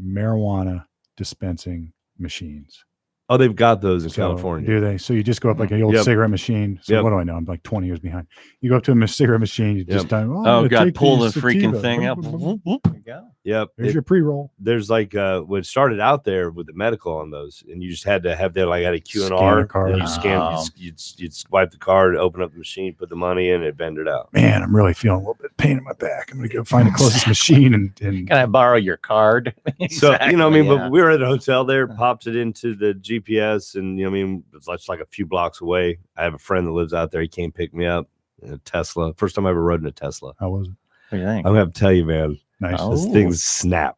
Marijuana dispensing machines. Oh, they've got those in So, California. do they? So you just go up like an old Yep. cigarette machine. So Yep. what do I know? I'm like 20 years behind. You go up to a cigarette machine. You just time. I'm Oh, gonna God, take pull the these freaking sativa. thing out. There you go. Yep. There's your pre-roll. There's like when it started out there with the medical on those, and you just had to have their like had a Scan Q&R. a card. And you scan, Oh. you'd swipe the card, open up the machine, put the money in, and bend it out. Man, I'm really feeling a little bit of pain in my back. I'm gonna go find the closest machine and Can I borrow your card? So you know, what I mean, Exactly, but we were at a hotel there, popped it into the GPS, and you know, what I mean, it's like a few blocks away. I have a friend that lives out there. He came pick me up in a Tesla. First time I ever rode in a Tesla. how was it? What do you think? I'm gonna have to tell you, man, Nice. Oh. this thing's snap.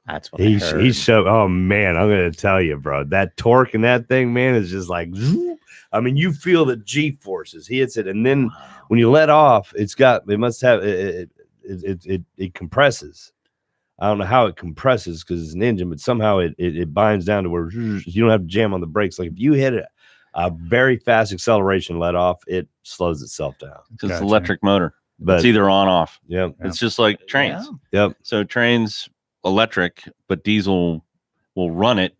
That's what I heard. He showed. Oh man, I'm gonna tell you, bro. That torque in that thing, man, is just like. I mean, you feel the G forces. He hits it, and then when you let off, it must have it compresses. I don't know how it compresses because it's an engine, but somehow it binds down to where you don't have to jam on the brakes. Like if you hit a very fast acceleration let off, it slows itself down. It's just Gotcha. electric motor. But It's either on off. yeah, It's just like trains. Yeah. yep, So trains electric, but diesel will run it,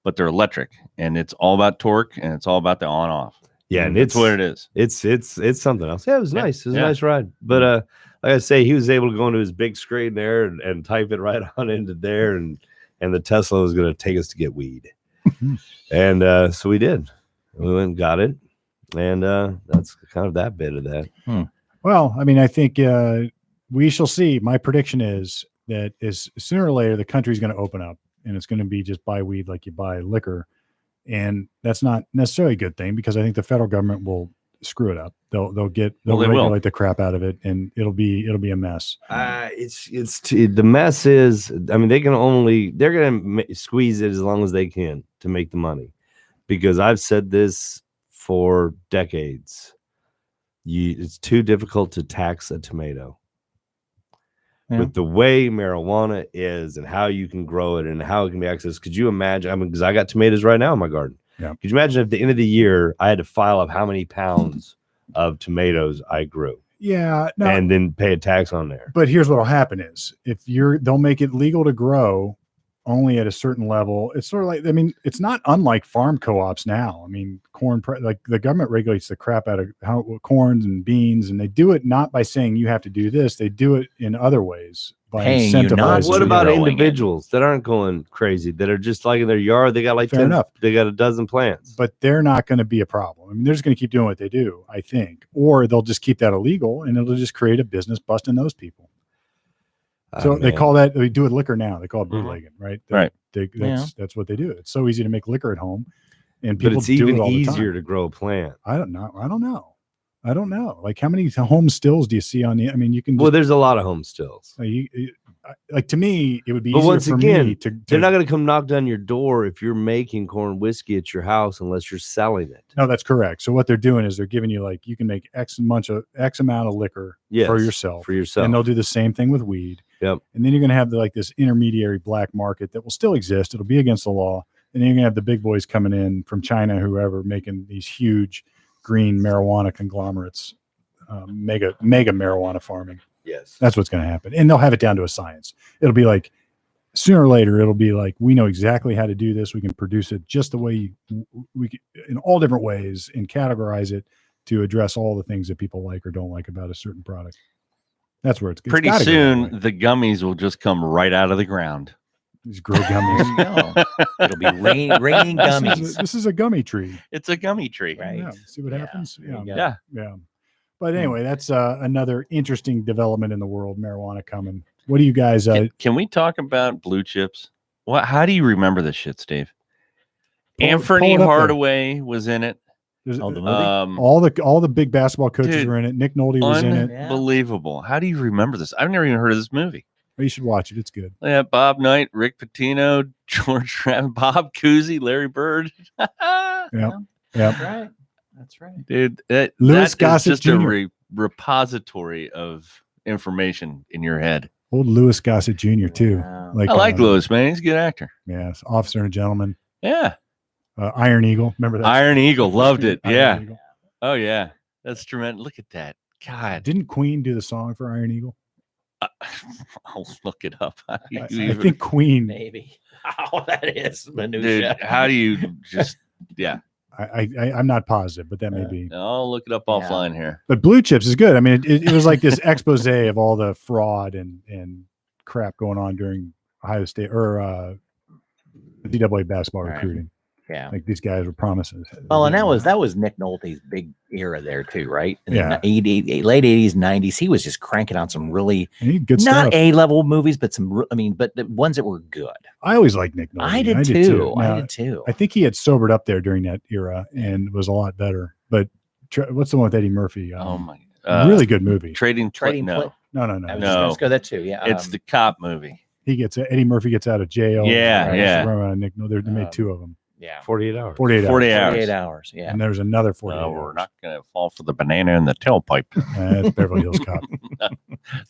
but they're electric, and it's all about torque and it's all about the on off. yeah, and That's what it is. it's something else. Yeah, it was Yeah, nice. It was yeah. a nice ride. But like I say, he was able to go into his big screen there and type it right on into there, and the Tesla was going to take us to get weed, and so we did. We went and got it, and that's kind of that bit of that. Well, I mean, I think we shall see. My prediction is that is sooner or later the country's going to open up, and it's going to be just buy weed like you buy liquor, and that's not necessarily a good thing because I think the federal government will screw it up. They'll Well, they will. regulate the crap out of it, and it'll be a mess. The mess is. I mean, they're going to squeeze it as long as they can to make the money, because I've said this for decades. It's too difficult to tax a tomato. Yeah. With the way marijuana is and how you can grow it and how it can be accessed, could you imagine? I mean, because I got tomatoes right now in my garden. Yeah. Could you imagine if at the end of the year I had to file up how many pounds of tomatoes I grew Yeah, no, and then pay a tax on there? but here's what'll happen is they'll make it legal to grow only at a certain level. It's sort of like, I mean, it's not unlike farm co-ops now. I mean, like the government regulates the crap out of corns and beans, and they do it not by saying you have to do this. They do it in other ways by Paying you not incentivizing. What to about growing it. individuals that aren't going crazy, that are just like in their yard? They got like Fair 10, enough. they got a dozen plants. But they're not going to be a problem. I mean, they're just going to keep doing what they do, I think, or they'll just keep that illegal, and it'll just create a business busting those people. So they call that, they do it liquor now. They call it bootlegging, right? Right. That's what they do. It's so easy to make liquor at home, and but people it's do even it all the time. easier to grow a plant. I don't know. Like, how many home stills do you see on the? I mean, you can. Well, there's a lot of home stills. Like to me, it would be But easier once for again, me to. They're not going to come knock down your door if you're making corn whiskey at your house unless you're selling it. No, that's correct. So what they're doing is they're giving you like you can make X amount of liquor Yes, for yourself, For yourself. and they'll do the same thing with weed. Yep. And then you're going to have this intermediary black market that will still exist. It'll be against the law. And then you're going to have the big boys coming in from China, whoever, making these huge green marijuana conglomerates. mega marijuana farming. Yes. That's what's going to happen. And they'll have it down to a science. It'll be like, sooner or later, it'll be like, we know exactly how to do this. We can produce it just the way we can, in all different ways, and categorize it to address all the things that people like or don't like about a certain product. That's where it's pretty gotta go soon. that way. The gummies will just come right out of the ground. These grow gummies. No. It'll be raining gummies. This is a gummy tree. It's a gummy tree. Right. Yeah, see what Yeah, happens. there you go. Yeah. Yeah. But anyway, that's another interesting development in the world. Marijuana coming. What do you guys? Can we talk about blue chips? What? How do you remember this shit, Steve? Pull Anthony it up there. Hardaway was in it. there's- Oh, the movie? all the big basketball coaches Dude, were in it. Nick Nolte was in it. Unbelievable. How do you remember this? I've never even heard of this movie. You should watch it. It's good. Yeah, Bob Knight, Rick Pitino, George Travis, Bob Cousy, Larry Bird. Yeah. Yeah. That's right. That's right. Dude, Louis that is Gossett just Jr. a repository of information in your head. Old Louis Gossett Jr. too. Wow. Like I like Louis, man. He's a good actor. Yes, Officer and a Gentleman. Yeah. Iron Eagle. Remember that? Iron Eagle. Loved it. Iron Yeah. Eagle. Oh, yeah. That's tremendous. Look at that. God. Didn't Queen do the song for Iron Eagle? I'll look it up. How do you I even- think Queen. Maybe. Wow, that is dude, minutia. how do you just, yeah. I'm not positive, but that may be. I'll look it up Yeah. offline here. But Blue Chips is good. I mean, it was like this expose of all the fraud and crap going on during Ohio State or NCAA basketball Right. recruiting. Yeah. Like these guys were promises. Well, and that was Nick Nolte's big era there too, right? In Yeah. the late 80s, 90s. He was just cranking out some really And he had good not stuff. A-level movies, but but the ones that were good. I always liked Nick Nolte. I did too. Now, I did too. I think he had sobered up there during that era and was a lot better. But what's the one with Eddie Murphy? Oh, my. Really good movie. Trading Trading no. No. I was No. just gonna go that too. Yeah. It's the cop movie. Eddie Murphy gets out of jail. Yeah, Right, yeah. Remember, Nick Nolte, they made two of them. 48 hours. 48 40 hours. hours. 48 hours. Yeah. And there's another 48 No, hours. we're not going to fall for the banana in the tailpipe. That's Beverly Hills Cop.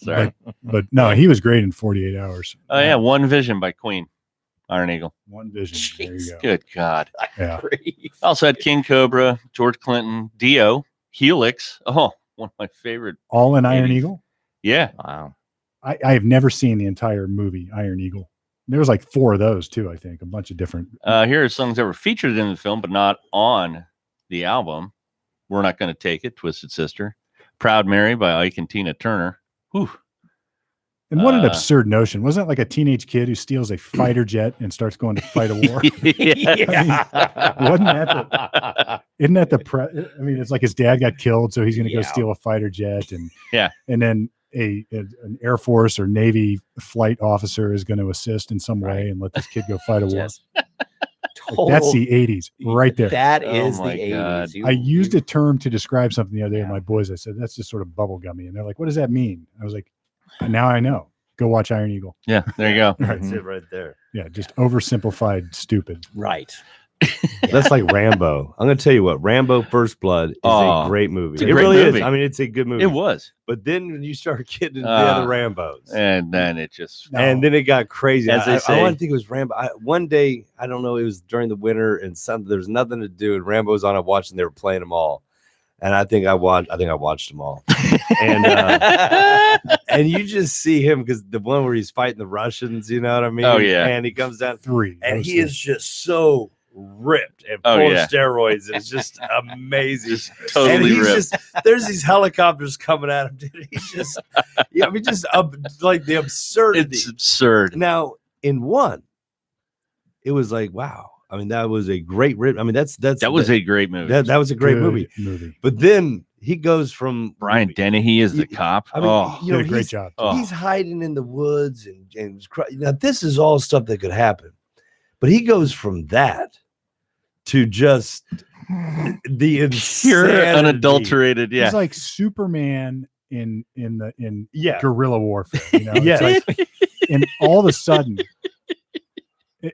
Sorry. But no, he was great in 48 hours. Oh, yeah. One Vision by Queen. Iron Eagle. One Vision. There you go. Good God. Yeah. Also had King Cobra, George Clinton, Dio, Helix. Oh, one of my favorite. All in Iron 80s. Eagle. Yeah. Wow. I have never seen the entire movie Iron Eagle. There was like 4 of those too, I think. A bunch of different. Here are songs that were featured in the film, but not on the album. We're Not Going to Take It, Twisted Sister. Proud Mary by Ike and Tina Turner. Whew. And what an Uh, absurd notion. Wasn't it like a teenage kid who steals a fighter jet and starts going to fight a war? Wasn't that Isn't that I mean, it's like his dad got killed, so he's going to go Yeah. steal a fighter jet, and Yeah. and then an Air Force or Navy flight officer is going to assist in some way and let this kid go fight a war. Yes. Like, that's the 80s right there. That Oh is the my 80s. God. You- I used you- a term to describe something the other day Yeah. with my boys. I said, that's just sort of bubblegummy. And they're like, what does that mean? I was like, now I know. Go watch Iron Eagle. Yeah, there you go. That's it right there. Yeah, just oversimplified, stupid. Right. That's like Rambo. I'm going to tell you what, Rambo First Blood is Oh, a great movie. it's a It great really movie. is. I mean, it's a good movie. It was. But then when you start getting into the Ah. other Rambos, And then it just. No. and then it got crazy. As they I say. want to think it was Rambo. One day, I don't know, it was during the winter and there was nothing to do. And Rambo was on. I watched and they were playing them all. And I think I watched them all. And and you just see him because the one where he's fighting the Russians, you know what I mean? Oh, yeah. And he comes down 3. and Those he three. is just so ripped and Oh, full yeah. of steroids. It's just amazing. Just And totally he's ripped. just there's these helicopters coming at him, dude. He's just yeah, I mean, just like the absurdity. It's absurd. Now, in one, it was like, wow. I mean, that was a great rip. I mean, that was a great movie. that was a great Good movie. But then he goes from Brian Dennehy is the You- cop. I mean, Oh, you know, Did a great he's- job. Oh. He's hiding in the woods now this is all stuff that could happen. But he goes from that to just the pure, insanity. unadulterated. Yeah. He's like Superman in Yeah. guerrilla warfare. You know? Yes. It's like, and all of a sudden,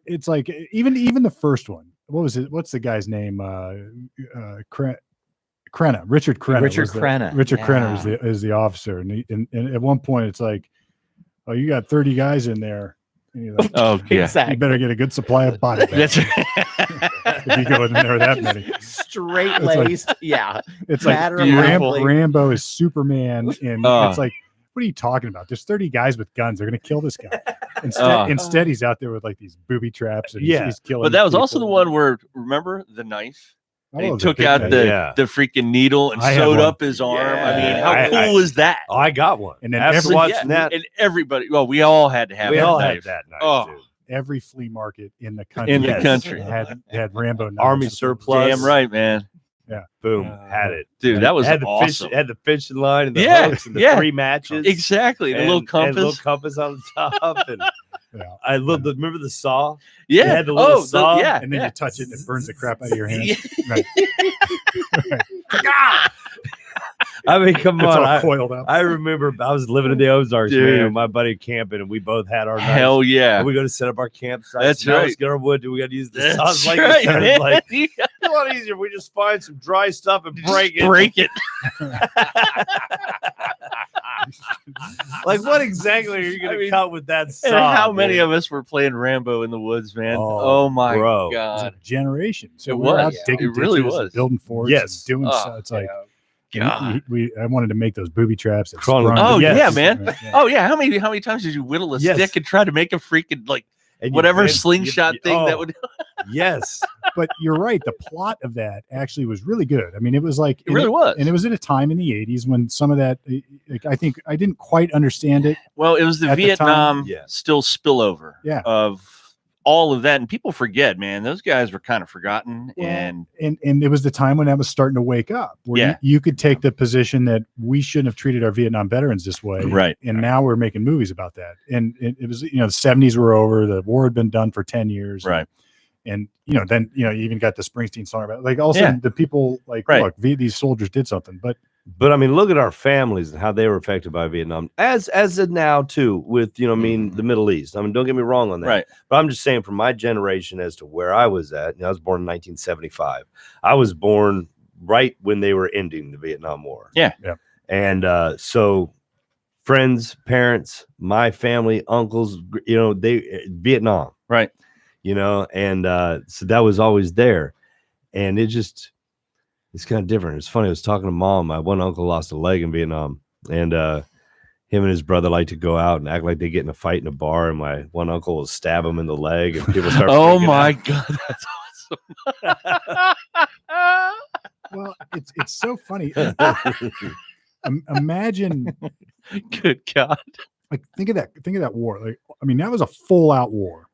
it's like even the first one. What was it? What's the guy's name? Crenna. Richard Crenna. Richard was the- Crenna, Richard Crenna yeah. is the officer, and and at one point it's like, oh, you got 30 guys in there. And you're like, Oh, yeah. you better get a good supply of body bags. That's if you go in there with that many. Straight laced. Yeah. It's like Matter of Rambo is Superman, and it's like, what are you talking about? There's 30 guys with guns. They're going to kill this guy. Instead, he's out there with like these booby traps, and he's killing. But that was also the one where, remember the knife? And he took out the freaking needle and sewed up his arm. I mean, how cool is that? Oh, I got one. And then after watching that, and everybody, well, we all had to have that knife. That knife. Dude. Every flea market in the country, had Rambo knives. Army surplus. Damn right, man. Yeah. Boom. Had it. Dude, that was awesome. Had the fishing line and the hooks and the 3 matches. Exactly. The little compass. And a little compass on the top. And I love remember the saw? Yeah. You had the little saw. And then you touch it and it burns the crap out of your hand. Right. I mean, come it's on. All coiled up. I remember I was living in the Ozarks, man, and my buddy camping, and we both had our knives. Hell yeah. And we go to set up our campsite. That's right. Let's get our wood. Do we got to use the saws? Like, It's a lot easier. We just find some dry stuff and break it. Like, what exactly are you going to cut with that saw? And how many of us were playing Rambo in the woods, man? Oh my God. It was a generation. So it we were out was. digging It really ditches, was. Building forts. Yes. Doing so. It's like, God. I wanted to make those booby traps. That Crawling. sprung. Oh Yes. yeah, man. Yeah. Oh yeah. How many times did you whittle a stick and try to make a freaking like And whatever you- slingshot thing that would? Yes. But you're right. The plot of that actually was really good. I mean, it was like It really was. and it was at a time in the 80s when some of that. Like, I think I didn't quite understand it. Well, it was the At the Vietnam time, yeah. still spillover Yeah. of all of that, and people forget, man. Those guys were kind of forgotten, Well, and and it was the time when that was starting to wake up. Where Yeah. you could take the position that we shouldn't have treated our Vietnam veterans this way, right. and now we're making movies about that. And it was, the 70s were over. The war had been done for 10 years. Right. And then you even got the Springsteen song about, like, all of a sudden the people like, Right. look, these soldiers did something. But I mean, look at our families and how they were affected by Vietnam, as of now too, with the Middle East. I mean, don't get me wrong on that. Right. But I'm just saying, from my generation as to where I was at. I was born in 1975. I was born right when they were ending the Vietnam War. Yeah. And so, friends, parents, my family, uncles, they Vietnam. Right. And so that was always there, and it's kind of different. It's funny. I was talking to Mom. My one uncle lost a leg in Vietnam, and him and his brother like to go out and act like they get in a fight in a bar. And my one uncle will stab him in the leg, and people start. Oh freaking my out. God, that's awesome. Well, it's so funny. Imagine, Good God. like, think of that war. Like, I mean, that was a full out war.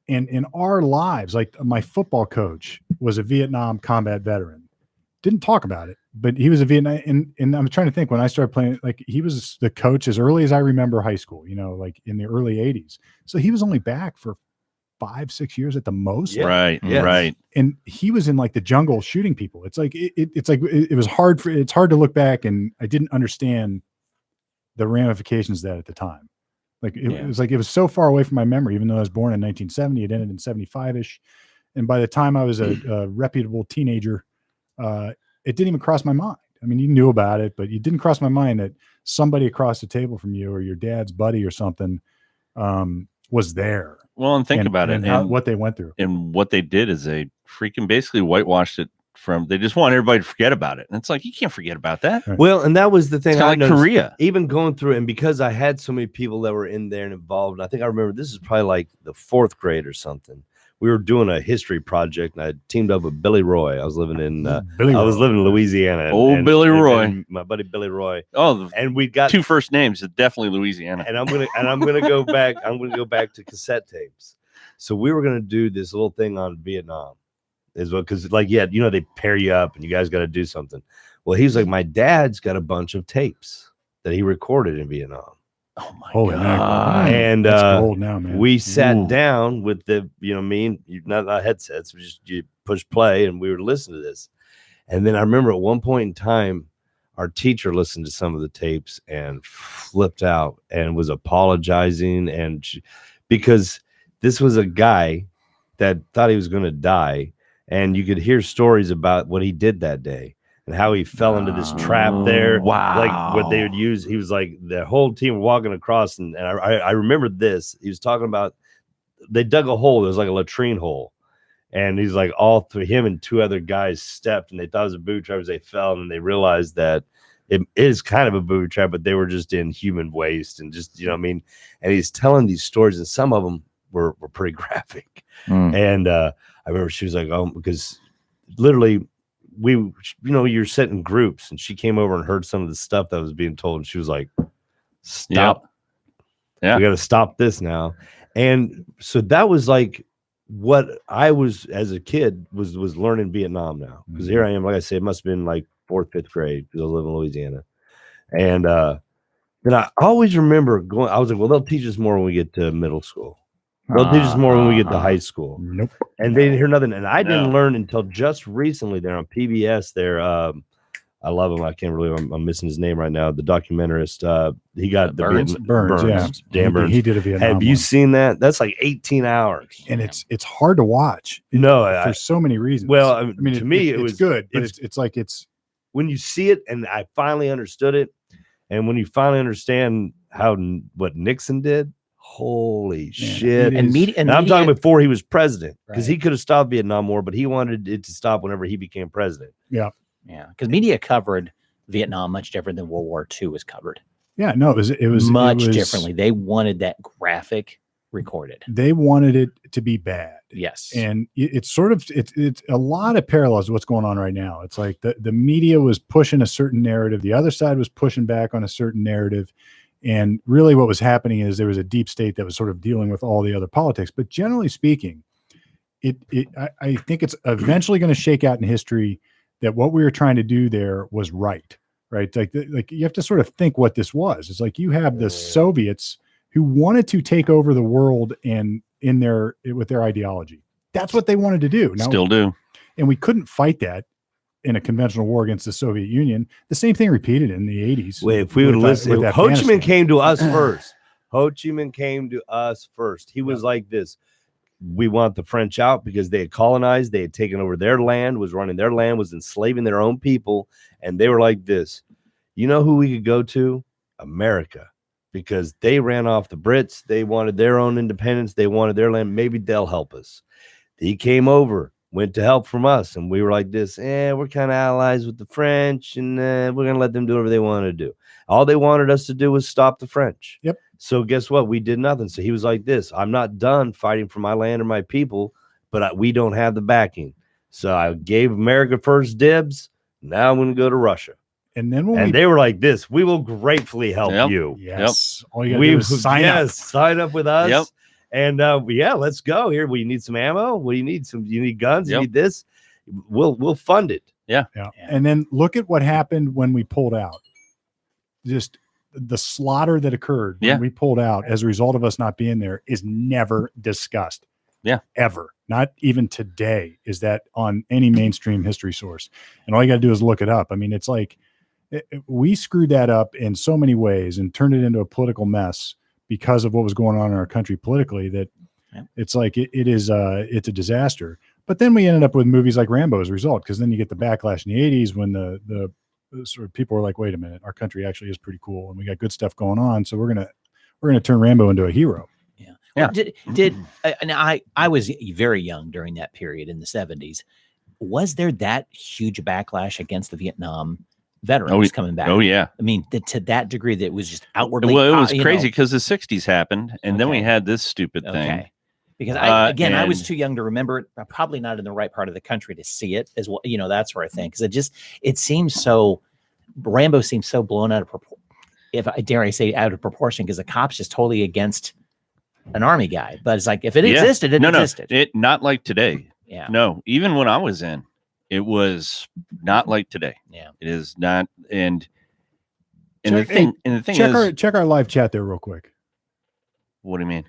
And in our lives, like, my football coach was a Vietnam combat veteran. Didn't talk about it, but he was a Vietnam. And I'm trying to think, when I started playing, like, he was the coach as early as I remember high school, like in the early 80s. So he was only back for 5-6 years at the most. Yeah. Right. Yes. Right. And he was in like the jungle shooting people. It's like, it was hard it's hard to look back, and I didn't understand the ramifications of that at the time. Like, it was like, it was so far away from my memory, even though I was born in 1970, it ended in 75-ish. And by the time I was a reputable teenager, it didn't even cross my mind. I mean, you knew about it, but it didn't cross my mind that somebody across the table from you, or your dad's buddy or something, was there. Well, and think about it, and what they went through. And what they did is they freaking basically whitewashed it. They just want everybody to forget about it. And it's like, you can't forget about that. Right. Well, and that was the thing. It's kind I of like noticed, Korea. even going through it, and because I had so many people that were in there and involved. I think I remember this is probably like the 4th grade or something. We were doing a history project, and I teamed up with Billy Roy. I was living in Louisiana. Oh, Billy Roy. and my buddy Billy Roy. Oh, And we got 2 first names. It's definitely Louisiana. and I'm gonna go back. I'm gonna go back to cassette tapes. So we were gonna do this little thing on Vietnam, as well, because they pair you up and you guys got to do something. Well, he was like, my dad's got a bunch of tapes that he recorded in Vietnam. Oh my Holy God. mackerel. And That's gold now, man. we sat Ooh. down with not headsets, you push play, and we were listening to this. And then I remember at one point in time, our teacher listened to some of the tapes and flipped out and was apologizing, because this was a guy that thought he was going to die, and you could hear stories about what he did that day and how he fell into this trap there. Wow. Like what they would use. He was like, the whole team walking across, and I remember this. He was talking about, they dug a hole. There was like a latrine hole, And he's like, all three, him and two other guys stepped, and they thought it was a booby trap as they fell, and then they realized that it is kind of a booby trap, but they were just in human waste and just, you know what I mean? And he's telling these stories, and some of them were pretty graphic. And I remember she was like, oh, because literally you're sitting in groups, and she came over and heard some of the stuff that was being told, and she was like, stop. Yeah. We got to stop this now. And so that was like what I was as a kid was learning Vietnam now, because here I am, like I said, it must have been like 4th, 5th grade, because I live in Louisiana. And then I always remember I was like, well, they'll teach us more when we get to middle school. They'll teach us more when we get to high school. Nope. And they didn't hear nothing. And I didn't learn until just recently there on PBS there. I love him. I can't believe I'm missing his name right now. The documentarist. He got the Burns? Burns, yeah. Dan Burns. He did a Vietnam Have you one. seen that? That's like 18 hours. And it's hard to watch. No, for so many reasons. well, I mean, to me, it was good, but it's like when you see it, and I finally understood it, and when you finally understand what Nixon did, holy shit! And media, and I'm talking before he was president, because Right. he could have stopped Vietnam War, but he wanted it to stop whenever he became president. Yeah. Yeah, because media covered Vietnam much different than World War II was covered. Yeah, no, it was much differently. They wanted that graphic recorded. They wanted it to be bad. Yes. And it's sort of it's a lot of parallels to what's going on right now. It's like the media was pushing a certain narrative, the other side was pushing back on a certain narrative. And really what was happening is there was a deep state that was sort of dealing with all the other politics. But generally speaking, I think it's eventually going to shake out in history that what we were trying to do there was right. Like you have to sort of think what this was. It's like you have the Soviets who wanted to take over the world and with their ideology. That's what they wanted to do. Now, Still do. And we couldn't fight that in a conventional war against the Soviet Union. The same thing repeated in the 80s. Wait, if we would listen, with Ho Chi Afghanistan. Minh came to us first. Ho Chi Minh came to us first. He was like this. We want the French out because they had colonized, they had taken over their land, was running their land, was enslaving their own people. And they were like this. You know who we could go to? America. Because they ran off the Brits. They wanted their own independence. They wanted their land. Maybe they'll help us. He came over, went to help from us. And we were like this, we're kind of allies with the French, and we're going to let them do whatever they want to do. All they wanted us to do was stop the French. Yep. So guess what? We did nothing. So he was like this. I'm not done fighting for my land or my people, but we don't have the backing. So I gave America first dibs. Now I'm going to go to Russia. And then they were like this. We will gratefully help you. Yes. All you got to do is sign up. Sign up with us. Yep. And let's go here. Well, you need some ammo. What do you need? You need guns. Yep. You need this. We'll fund it. Yeah. And then look at what happened when we pulled out. Just the slaughter that occurred when we pulled out as a result of us not being there is never discussed. Yeah. Ever. Not even today is that on any mainstream history source. And all you got to do is look it up. I mean, it's like we screwed that up in so many ways and turned it into a political mess because of what was going on in our country politically, that it's like it's a disaster. But then we ended up with movies like Rambo as a result, because then you get the backlash in the 80s when the sort of people were like, wait a minute, our country actually is pretty cool and we got good stuff going on, so we're gonna turn Rambo into a hero. Well, and I was very young during that period in the 70s. Was there that huge backlash against the Vietnam veterans coming back? Oh yeah. I mean, to that degree that it was just outwardly. Well, it was crazy because the 60s happened, and then we had this stupid thing. Because I was too young to remember it. I'm probably not in the right part of the country to see it as well. That sort of thing. Because it seems so. Rambo seems so blown out of proportion. If I dare I say out of proportion, because the cop's just totally against an army guy. But it's like if it existed, it existed. It not like today. Yeah. No, even when I was in, it was not like today. Yeah. It is not. And the thing is, check our live chat there real quick. What do you mean?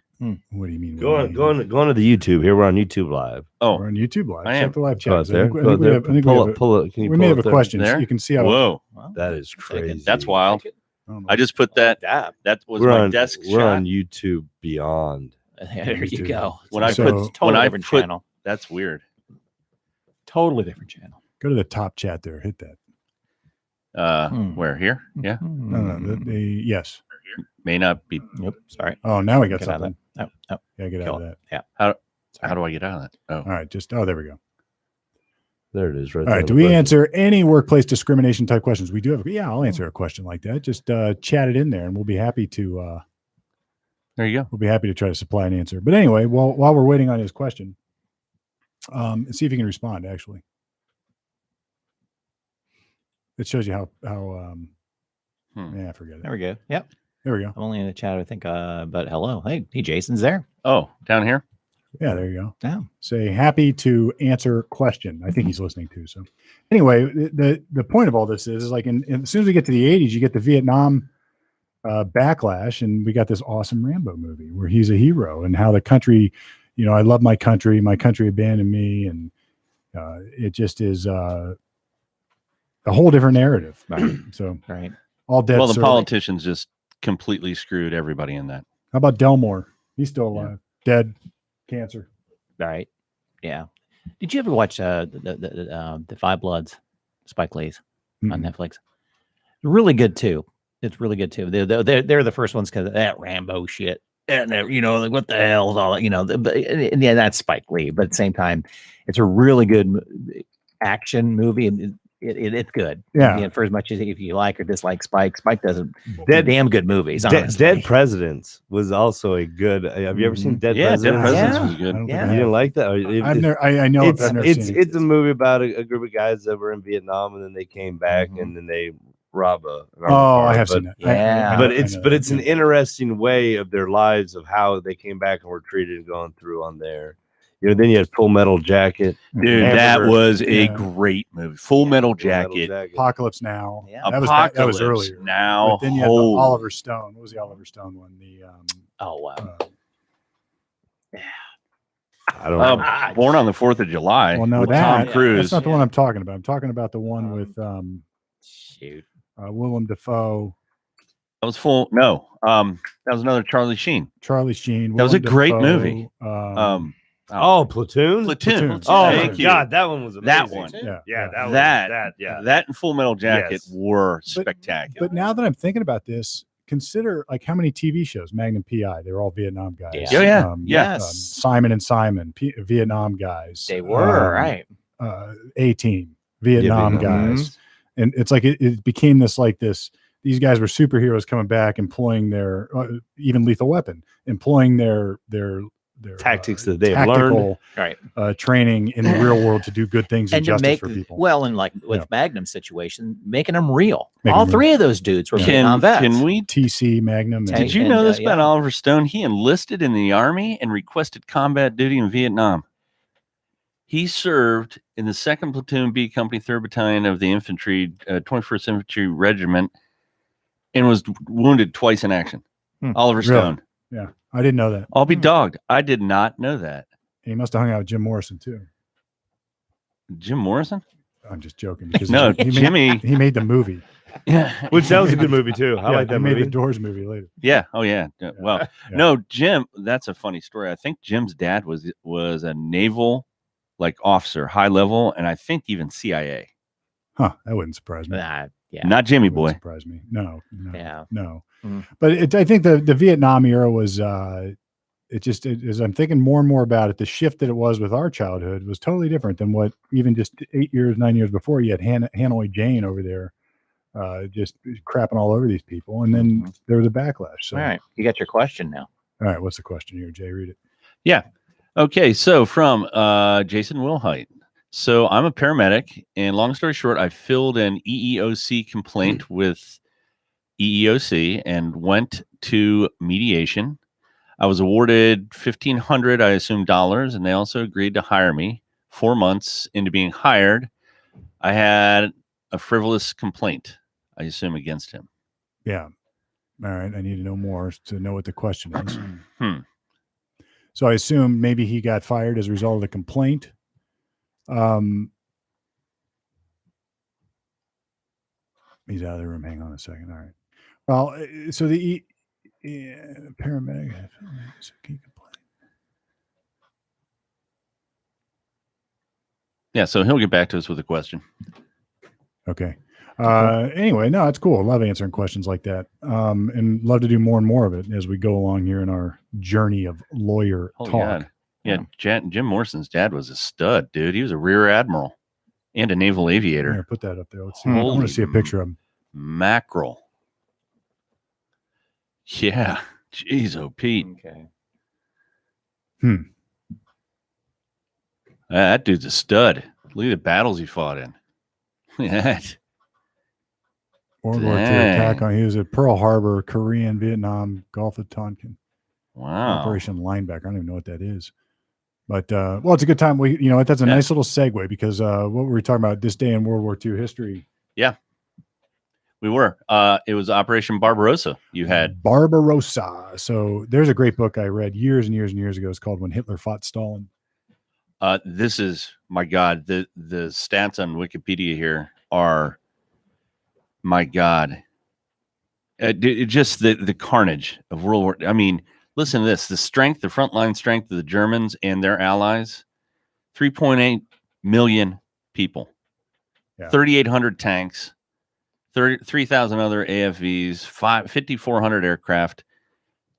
What do you mean? Go on to the YouTube. Here we're on YouTube Live. Oh, we're on YouTube Live. I Check am. the live Go out chat. there. Pull it. Can you We may have a there? question. So There? you can see how. Whoa, That is crazy. that's wild. I don't know. I just put that. That. That was We're my on desk We're shot. on YouTube Beyond. There you YouTube. go. When I So- put Totally when I different put channel. that's weird. Totally different channel. Go to the top chat there. Hit that. Where here? Yeah, No. Yes. may not be. Nope. Sorry. Oh, now we got Get out of something. that. No. Yeah, get out Kill of it. that. Yeah. How do I get out of that? Oh, All right, there we go. There it is. Right. All right. Do we answer any workplace discrimination type questions? We do have. Yeah, I'll answer a question like that. Just chat it in there, and we'll be happy to. there you go. We'll be happy to try to supply an answer. But anyway, while we're waiting on his question, see if he can respond. Actually, it shows you how. Yeah, forget it. There we go. Yep. There we go. I'm only in the chat, I think. But hello. Hey, Jason's there. Oh, down here. Yeah, there you go. Yeah. Say happy to answer question. I think he's listening too. So anyway, the point of all this is like as soon as we get to the 80s, you get the Vietnam backlash, and we got this awesome Rambo movie where he's a hero and how the country, I love my country abandoned me, and it just is a whole different narrative. Right. So Right. all dead. Well, the service. politicians just completely screwed everybody in that. How about Delmore? He's still alive. Dead. Cancer. Right. Yeah. Did you ever watch the Five Bloods, Spike Lee's on Netflix? Really good too. It's really good too. They're the first ones because that Rambo shit. And like what the hell is all that? But and yeah, that's Spike Lee. But at the same time, it's a really good action movie. And it's good. Yeah. And for as much as if you like or dislike Spike does damn good movies. Dead Presidents was also a good. Have you ever seen Dead Presidents? Dead Presidents Yeah. was good. I don't think Yeah. I You have. didn't like that? I know it, It's but I've never seen it. it's a movie about a group of guys that were in Vietnam and then they came back and then they rob an armored car. I have But- seen that. Yeah. But I it's an interesting way of their lives of how they came back and were treated and going through on there. Then you had Full Metal Jacket. Dude, Hamburger. that was a Yeah. great movie. Full Metal Full Metal Jacket. Apocalypse Now. Yeah. That was Apocalypse earlier. Now. But then you had the Oliver Stone. What was the Oliver Stone one? The Oh wow. I don't know. Born on the 4th of July. well, no, with that Tom Cruise. that's not the one I'm talking about. I'm talking about the one with Shoot. Willem Dafoe, That was full. No, that was another Charlie Sheen. Charlie Sheen. That was a Willem great Dafoe, movie. Oh, Platoon. Platoon. Oh Thank my you. God, that one was amazing. That one. yeah. That and Full Metal Jacket Yes. were But- spectacular. But now that I'm thinking about this, consider like how many TV shows, Magnum PI, they were all Vietnam guys. Yeah. Oh, yeah. Yes. Simon and Simon, Vietnam guys. They were right. A-Team, Vietnam Vietnam. guys. And it's like it became these guys were superheroes coming back, employing their even Lethal Weapon, employing their Tactics that they have learned. Right. Training in the real world to do good things and And to justice make for people. well, and like with Yeah. Magnum's situation, making them real. Making All them three of those dudes were Vietnam vets. Can we? TC, Magnum. Tank- And, Did you and, know this yeah. about Oliver Stone? He enlisted in the Army and requested combat duty in Vietnam. He served in the 2nd Platoon B Company, 3rd Battalion of the Infantry, 21st Infantry Regiment, and was wounded twice in action. Oliver Really? Stone. yeah, I didn't know that. I'll be dogged. I did not know that. He must have hung out with Jim Morrison too. Jim Morrison? I'm just joking. Because No, he Jimmy. he made the movie. Yeah. Which that was a good movie too. I like he that made movie. the Doors movie later. Yeah. Oh, yeah. Well, Yeah. no, Jim. That's a funny story. I think Jim's dad was a naval officer, high level, and I think even CIA. Huh? That wouldn't surprise me. Yeah. Not Jimmy Wouldn't boy. surprise me. No. Yeah. No. Mm. But I think the Vietnam era was as I'm thinking more and more about it, the shift that it was with our childhood was totally different than what even just 9 years before. You had Hanoi Jane over there, just crapping all over these people, and then there was a backlash. So, All right. You got your question now. all right, what's the question here, Jay? Read it. Okay, so from Jason Wilhite. So I'm a paramedic, and long story short, I filled an EEOC complaint with EEOC and went to mediation. I was awarded $1,500, I assume, dollars, and they also agreed to hire me. 4 months into being hired, I had a frivolous complaint, I assume, against him. Yeah. All right. I need to know more to know what the question is. Hmm. So I assume maybe he got fired as a result of the complaint. He's out of the room. Hang on a second. All right. Well, so the paramedic had a key complaint. Yeah, so he'll get back to us with a question. Okay. Anyway, no, it's cool. I love answering questions like that. And love to do more and more of it as we go along here in our journey of lawyer Holy talk. God. Yeah, Jim Morrison's dad was a stud, dude. He was a rear admiral and a naval I'm aviator. gonna put that up there. Let's see. I want to see a picture of him. Mackerel. Yeah. Jeez, oh Pete. Okay. That dude's a stud. Look at the battles he fought in. Yeah. World War II attack on. He was at Pearl Harbor, Korean, Vietnam, Gulf of Tonkin. Wow. Operation Linebacker. I don't even know what that is. But well, it's a good time. That's a nice little segue because what were we talking about this day in World War II history? Yeah. We were. It was Operation Barbarossa. You had Barbarossa. So there's a great book I read years and years and years ago. It's called When Hitler Fought Stalin. This is, my God, the stats on Wikipedia here are, my God, just the carnage of World War. I mean, listen to this: the frontline strength of the Germans and their allies, 3.8 million people, 3,800 tanks, 3,000 other AFVs, 5,400 aircraft,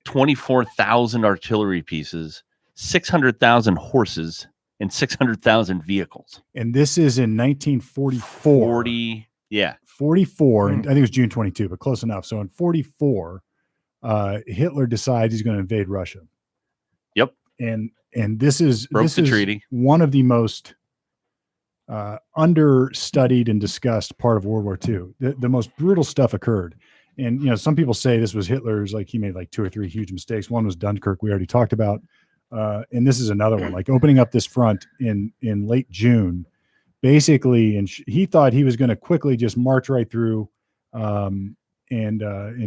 24,000 artillery pieces, 600,000 horses, and 600,000 vehicles. And this is in 1944. 44. And I think it was June 22, but close enough. So in 44, Hitler decides he's going to invade Russia. Yep. And this is treaty. One of the most understudied and discussed part of World War II. The most brutal stuff occurred. And, some people say this was Hitler's, like he made like 2 or 3 huge mistakes. One was Dunkirk, we already talked about. And this is another one, like opening up this front in late June, basically. And he thought he was going to quickly just march right through and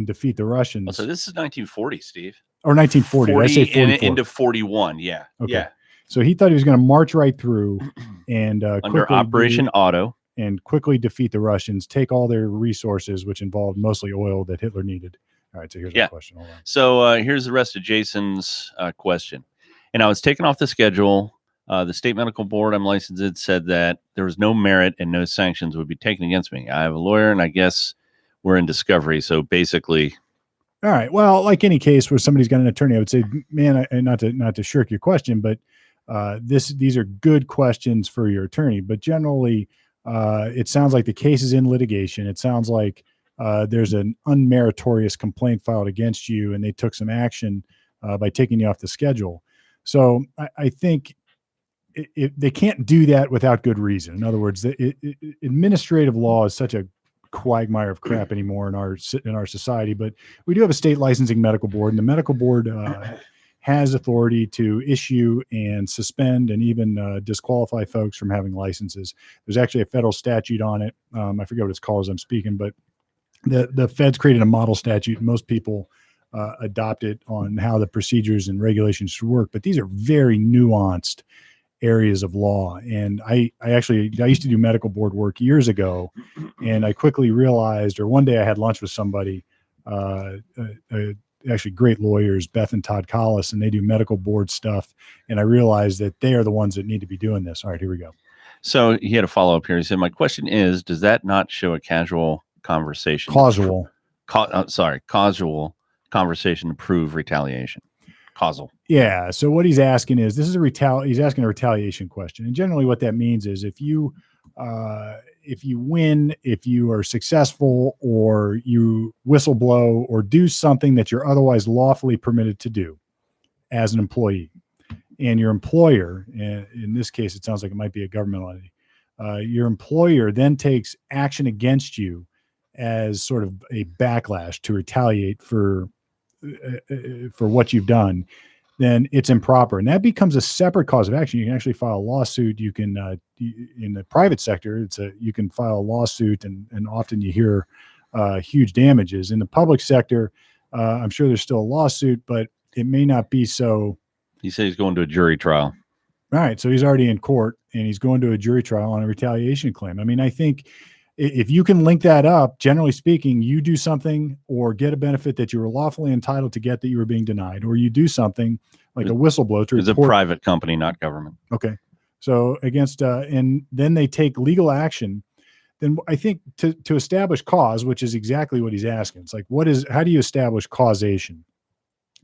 defeat the Russians. Oh, so this is 1940, Steve. Or 1940. 40 I say 44. into 41. Yeah. Okay. Yeah. So he thought he was going to march right through and under Operation Otto and quickly defeat the Russians, take all their resources, which involved mostly oil that Hitler needed. All right. So here's my question. Hold on. So here's the rest of Jason's question. And I was taken off the schedule. The state medical board I'm licensed in said that there was no merit and no sanctions would be taken against me. I have a lawyer, and I guess we're in discovery. So basically, all right. Well, like any case where somebody's got an attorney, I would say, man, not to shirk your question, but these are good questions for your attorney. But generally, it sounds like the case is in litigation. It sounds like there's an unmeritorious complaint filed against you, and they took some action by taking you off the schedule. So I think they can't do that without good reason. In other words, administrative law is such a quagmire of crap anymore in our society. But we do have a state licensing medical board, and the medical board has authority to issue and suspend and even disqualify folks from having licenses. There's actually a federal statute on it. I forget what it's called as I'm speaking, but the feds created a model statute. Most people adopt it on how the procedures and regulations should work, but these are very nuanced areas of law. And I used to do medical board work years ago, and I quickly realized, or one day I had lunch with somebody, actually great lawyers, Beth and Todd Collis, and they do medical board stuff. And I realized that they are the ones that need to be doing this. All right, here we go. So he had a follow-up here. He said, my question is, does that not show a casual conversation? Causal conversation to prove retaliation. Causal. Yeah. So what he's asking is, he's asking a retaliation question. And generally what that means is if you win, if you are successful, or you whistleblow or do something that you're otherwise lawfully permitted to do as an employee, and your employer, and in this case, it sounds like it might be a governmental entity, your employer then takes action against you as sort of a backlash to retaliate for what you've done, then it's improper. And that becomes a separate cause of action. You can actually file a lawsuit. You can, in the private sector, you can file a lawsuit, and often you hear huge damages. In the public sector, I'm sure there's still a lawsuit, but it may not be so. He said he's going to a jury trial. All right. So he's already in court, and he's going to a jury trial on a retaliation claim. I mean, I think if you can link that up, generally speaking, you do something or get a benefit that you were lawfully entitled to get that you were being denied, or you do something like a whistleblower. It's a private company, not government. Okay. So against, and then they take legal action. Then I think to establish cause, which is exactly what he's asking. It's like, how do you establish causation?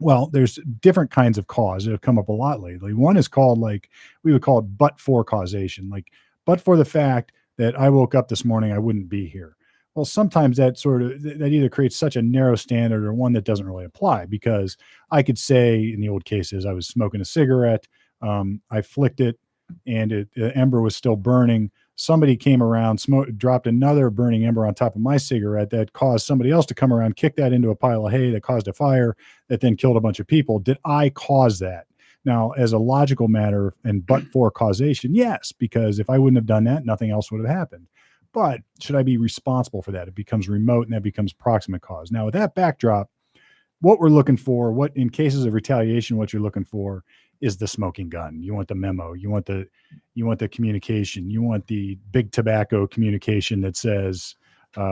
Well, there's different kinds of cause that have come up a lot lately. One is called, like, we would call it but for causation, like, but for the fact that I woke up this morning, I wouldn't be here. Well, sometimes that that either creates such a narrow standard or one that doesn't really apply, because I could say in the old cases, I was smoking a cigarette, I flicked it, and the ember was still burning. Somebody came around, dropped another burning ember on top of my cigarette that caused somebody else to come around, kick that into a pile of hay that caused a fire that then killed a bunch of people. Did I cause that? Now, as a logical matter and but for causation, yes, because if I wouldn't have done that, nothing else would have happened. But should I be responsible for that? It becomes remote, and that becomes proximate cause. Now, with that backdrop, what we're looking for, what in cases of retaliation, what you're looking for is the smoking gun. You want the memo. You want the communication. You want the big tobacco communication that says,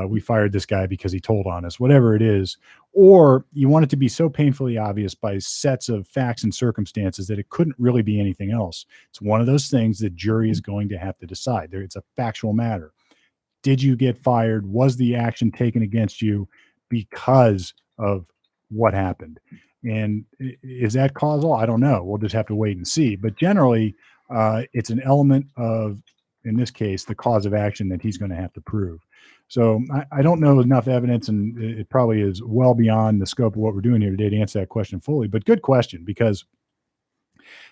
we fired this guy because he told on us, whatever it is. Or you want it to be so painfully obvious by sets of facts and circumstances that it couldn't really be anything else. It's one of those things the jury is going to have to decide. It's a factual matter. Did you get fired? Was the action taken against you because of what happened? And is that causal? I don't know. We'll just have to wait and see. But generally, it's an element of, in this case, the cause of action that he's going to have to prove. So I don't know enough evidence, and it probably is well beyond the scope of what we're doing here today to answer that question fully. But good question, because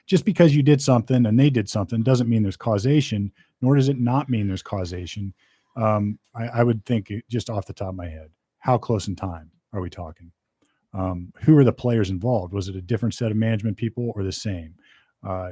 just because you did something and they did something doesn't mean there's causation, nor does it not mean there's causation. I would think, just off the top of my head, how close in time are we talking? Who are the players involved? Was it a different set of management people or the same?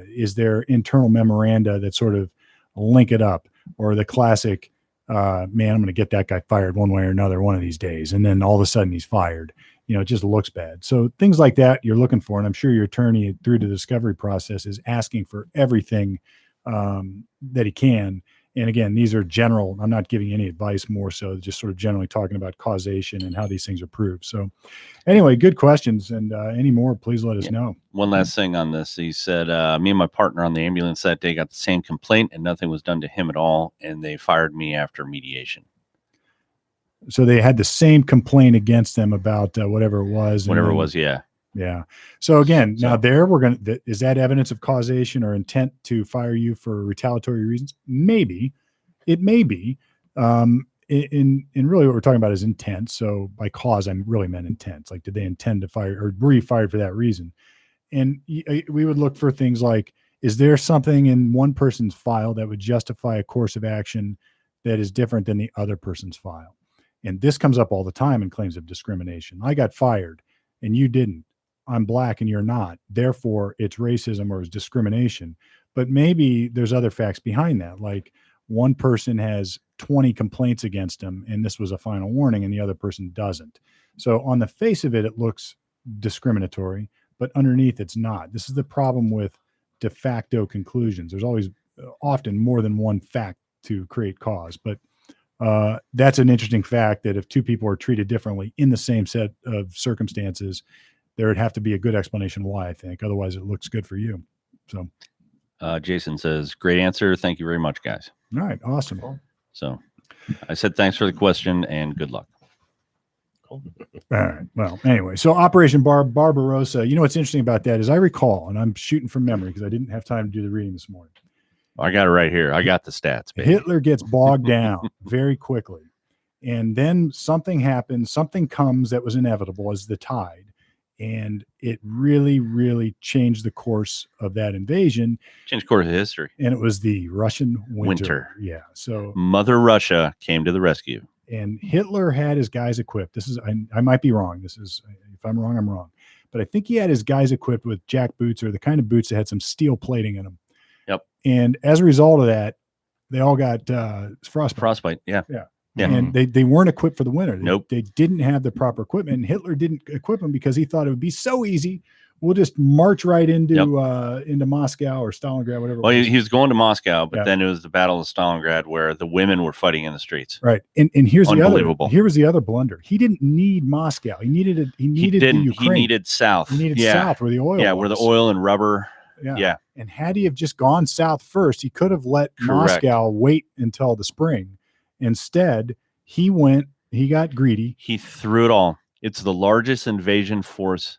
Is there internal memoranda that sort of link it up, or the classic, man, I'm going to get that guy fired one way or another one of these days, and then all of a sudden he's fired? It just looks bad. So things like that you're looking for, and I'm sure your attorney through the discovery process is asking for everything that he can. And again, these are general. I'm not giving any advice, more so just sort of generally talking about causation and how these things are proved. So anyway, good questions. And any more, please let us know. One last thing on this. He said, me and my partner on the ambulance that day got the same complaint and nothing was done to him at all. And they fired me after mediation. So they had the same complaint against them about whatever it was. Whatever it was. Yeah. Yeah. So again, now there is that evidence of causation or intent to fire you for retaliatory reasons? Maybe. It may be. In really what we're talking about is intent. So by cause, I'm really meant intent. Like, did they intend to fire, or were you fired for that reason? And we would look for things like, is there something in one person's file that would justify a course of action that is different than the other person's file? And this comes up all the time in claims of discrimination. I got fired and you didn't. I'm black and you're not. Therefore, it's racism or it's discrimination. But maybe there's other facts behind that. Like, one person has 20 complaints against him and this was a final warning and the other person doesn't. So on the face of it, it looks discriminatory, but underneath it's not. This is the problem with de facto conclusions. There's always often more than one fact to create cause. But that's an interesting fact, that if two people are treated differently in the same set of circumstances, there would have to be a good explanation why, I think. Otherwise, it looks good for you. So Jason says, great answer. Thank you very much, guys. All right. Awesome. So I said, thanks for the question and good luck. Cool. All right. Well, anyway, so Operation Barbarossa, what's interesting about that is I recall, and I'm shooting from memory because I didn't have time to do the reading this morning. I got it right here. I got the stats. Baby. Hitler gets bogged down very quickly. And then something happens, something comes that was inevitable as the tide. And it really, really changed the course of that invasion. Changed the course of history. And it was the Russian winter. Yeah. So Mother Russia came to the rescue. And Hitler had his guys equipped. This is, I might be wrong. This is, if I'm wrong, I'm wrong. But I think he had his guys equipped with jack boots, or the kind of boots that had some steel plating in them. Yep. And as a result of that, they all got frostbite. Frostbite. Yeah. Yeah. Yeah. And they weren't equipped for the winter. Nope. They didn't have the proper equipment. And Hitler didn't equip them because he thought it would be so easy. We'll just march right into Moscow or Stalingrad, whatever. Well, he was going to Moscow, but then it was the Battle of Stalingrad where the women were fighting in the streets. Right. And here's the other. Here was the other blunder. He didn't need Moscow. He needed the Ukraine. He needed south. He needed south where the oil. Yeah, was. where the oil and rubber. Yeah. And had he have just gone south first, he could have let Moscow wait until the spring. Instead, he got greedy. He threw it all. It's the largest invasion force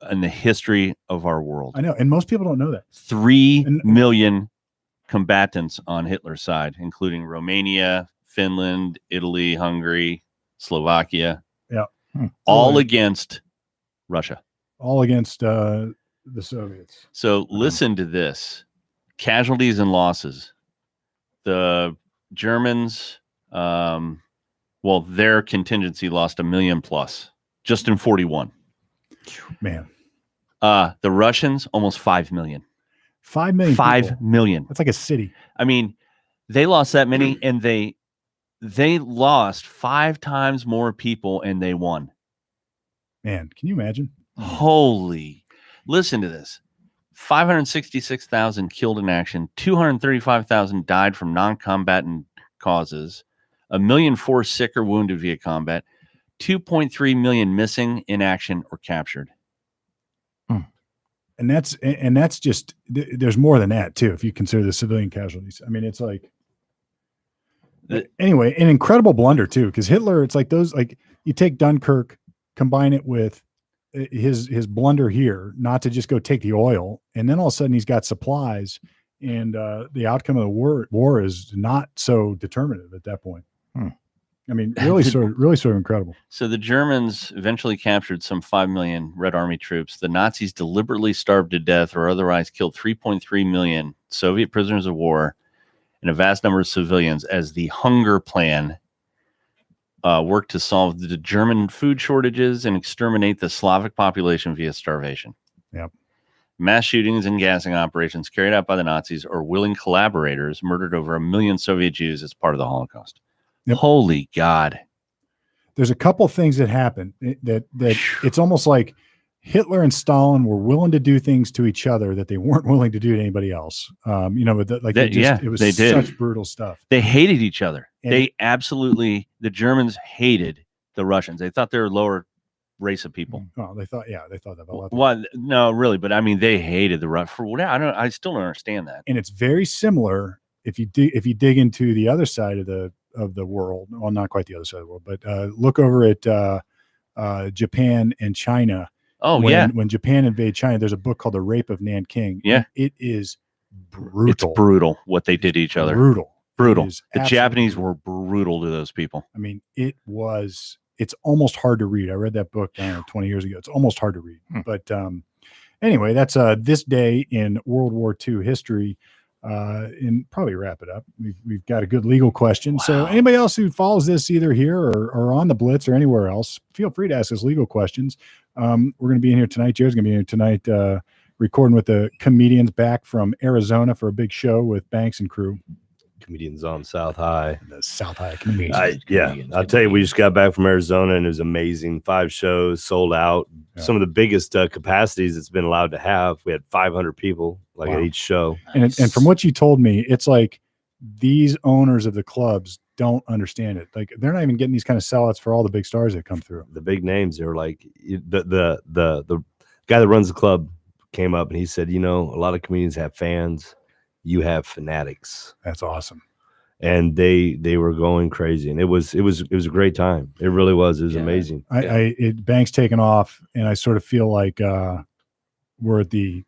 in the history of our world. I know, and most people don't know that. 3 million combatants on Hitler's side, including Romania, Finland, Italy, Hungary, Slovakia. Yeah. All against Russia. All against the Soviets. So listen to this. Casualties and losses. The Germans, their contingency lost 1 million plus just in 41. Man. The Russians, almost 5 million. 5 million. 5 million. That's like a city. I mean, they lost that many, and they lost 5 times more people, and they won. Man, can you imagine? Holy. Listen to this. 566,000 killed in action, 235,000 died from non-combatant causes, 1.4 million sick or wounded via combat, 2.3 million missing, in action, or captured. And that's just, there's more than that too, if you consider the civilian casualties. I mean, it's like, anyway, an incredible blunder too, because Hitler, it's like those, like you take Dunkirk, combine it with his blunder here, not to just go take the oil, and then all of a sudden he's got supplies, and the outcome of the war is not so determinative at that point. I mean, really sort of incredible. So the Germans eventually captured some 5 million Red Army troops. The Nazis deliberately starved to death or otherwise killed 3.3 million Soviet prisoners of war and a vast number of civilians as the Hunger Plan worked to solve the German food shortages and exterminate the Slavic population via starvation. Yep. Mass shootings and gassing operations carried out by the Nazis or willing collaborators murdered over 1 million Soviet Jews as part of the Holocaust. Yep. Holy God. There's a couple things that happened that it's almost like Hitler and Stalin were willing to do things to each other that they weren't willing to do to anybody else. It was such brutal stuff. They hated each other. And the Germans hated the Russians. They thought they were a lower race of people. Oh, they thought that about that. Well, no, really, but I mean, they hated the Russians for whatever. I still don't understand that. And it's very similar if you dig into the other side of the world. Well, not quite the other side of the world, but look over at Japan and China. Oh, when Japan invaded China, there's a book called The Rape of Nanking. Yeah. It is brutal. It's brutal what they did to each other. Brutal. The Japanese were brutal to those people. I mean, it's almost hard to read. I read that book 20 years ago. It's almost hard to read. But anyway, that's this day in World War II history. And probably wrap it up. We've got a good legal question. Wow. So anybody else who follows this either here or on the Blitz or anywhere else, feel free to ask us legal questions. We're going to be in here tonight. Jared's going to be in here tonight, recording with the comedians back from Arizona for a big show with Banks and crew. Comedians on South High. The South High comedians. I'll tell you, we just got back from Arizona and it was amazing. 5 shows sold out. Yeah. Some of the biggest capacities it's been allowed to have. We had 500 people at each show. And from what you told me, it's like these owners of the clubs don't understand it. Like they're not even getting these kind of sellouts for all the big stars that come through. The big names, they're like the guy that runs the club came up and he said, a lot of comedians have fans. You have fanatics. That's awesome. And they were going crazy, and it was a great time. It really was. It was amazing. Banks taken off, and I sort of feel like we're at the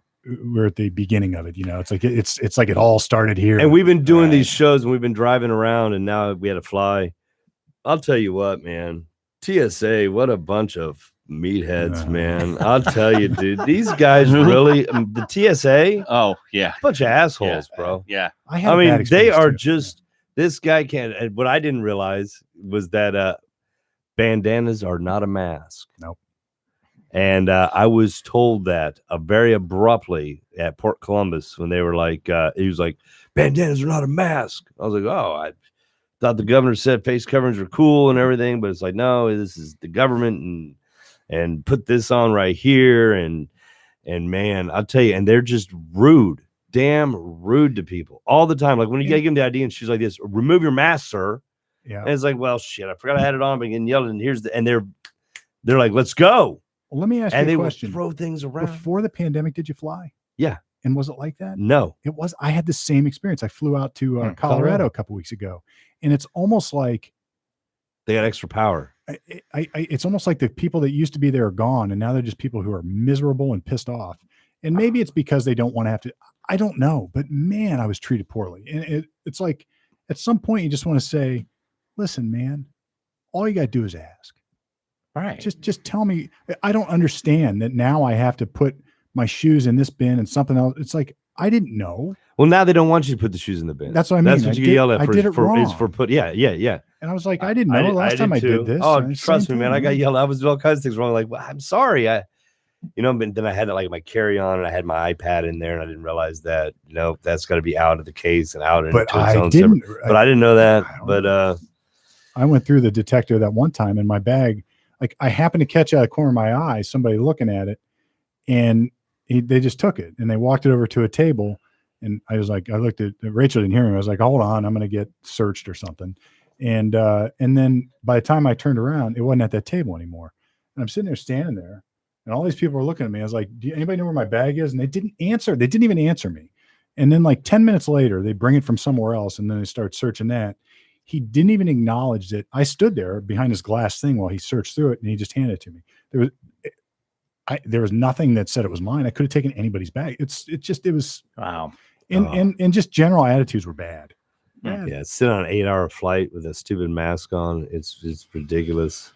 beginning of it. It's like it all started here. And we've been doing these shows, and we've been driving around, and now we had to fly. I'll tell you what, man. TSA, what a bunch of meatheads, man. I'll tell you, dude. These guys really, the TSA. Oh yeah, bunch of assholes, bro. Yeah. I mean, they are just. This guy can't. And what I didn't realize was that bandanas are not a mask. Nope. And I was told that very abruptly at Port Columbus when they were like, he was like, bandanas are not a mask. I was like, oh, I thought the governor said face coverings were cool and everything, but it's like, no, this is the government and put this on right here. And man, I'll tell you, and they're just rude. Damn rude to people all the time. Like when you give them the ID and she's like this, remove your mask, sir. Yeah. And it's like, well, shit, I forgot I had it on, but getting yelled and they're like, let's go. Well, let me ask you a question. Would throw things around. Before the pandemic, did you fly? Yeah. And was it like that? No. It was. I had the same experience. I flew out to Colorado a couple weeks ago, and it's almost like they got extra power. it's almost like the people that used to be there are gone, and now they're just people who are miserable and pissed off. And maybe it's because they don't want to have to. I don't know, but man, I was treated poorly. And it's like at some point you just want to say, "Listen, man, all you got to do is ask. All right, just tell me. I don't understand that now I have to put my shoes in this bin and something else. It's like I didn't know. Well, now they don't want you to put the shoes in the bin. That's what I mean. That's what you get yelled at I for. did it wrong. Is for put. Yeah. And I was like, I didn't know last time I did this. Oh, trust me, man. I got yelled. I was doing all kinds of things wrong. Like, well, I'm sorry. But then I had like my carry on and I had my iPad in there and I didn't realize that, that's got to be out of the case and out. But I didn't know that. But I went through the detector that one time in my bag. Like I happened to catch out of the corner of my eye, somebody looking at it, and they just took it and they walked it over to a table. And I was like, I looked at Rachel, didn't hear me. I was like, hold on, I'm going to get searched or something. And then by the time I turned around, it wasn't at that table anymore. And I'm sitting there standing there and all these people were looking at me. I was like, do anybody know where my bag is? And they didn't answer. They didn't even answer me. And then like 10 minutes later, they bring it from somewhere else. And then they start searching that. He didn't even acknowledge that I stood there behind his glass thing while he searched through it and he just handed it to me. There was nothing that said it was mine. I could have taken anybody's bag. It was wow. And just general attitudes were bad. Yeah, sit on an 8-hour flight with a stupid mask on. It's ridiculous.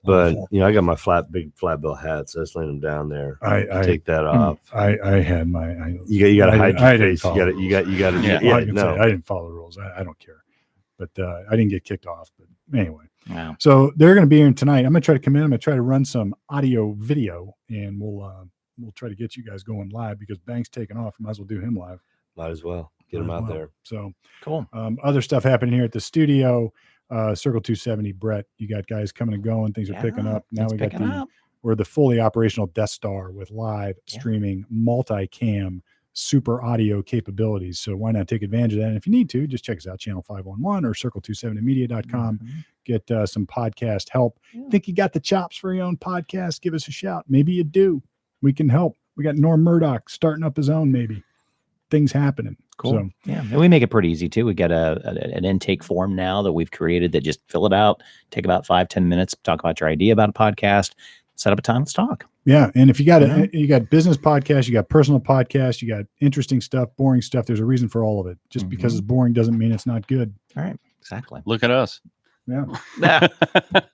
But I got my big flat bill hat, so I just laying them down there. I take that off. I had my. You got to hide your face. You got to. Yeah, I didn't follow the rules. I don't care, but I didn't get kicked off. But anyway, wow. So they're going to be here tonight. I'm going to try to come in. I'm going to try to run some audio video, and we'll try to get you guys going live because Bank's taking off. Might as well do him live. Might as well get him out there. So cool. Other stuff happening here at the studio. Circle 270, Brett. You got guys coming and going. Things are picking up. Now we're the fully operational Death Star with live streaming, multi-cam, super audio capabilities. So why not take advantage of that? And if you need to, just check us out, channel 511 or circle270media.com. Get some podcast help. Think you got the chops for your own podcast? Give us a shout. Maybe you do. We can help. We got Norm Murdoch starting up his own, maybe. Things happening. Cool. So, yeah. And we make it pretty easy too. We got an intake form now that we've created that just fill it out, take about 5-10 minutes, talk about your idea about a podcast, set up a time, let's talk. Yeah. And if you got you got business podcasts, you got personal podcasts, you got interesting stuff, boring stuff. There's a reason for all of it. Just because it's boring doesn't mean it's not good. All right. Exactly. Look at us. Yeah.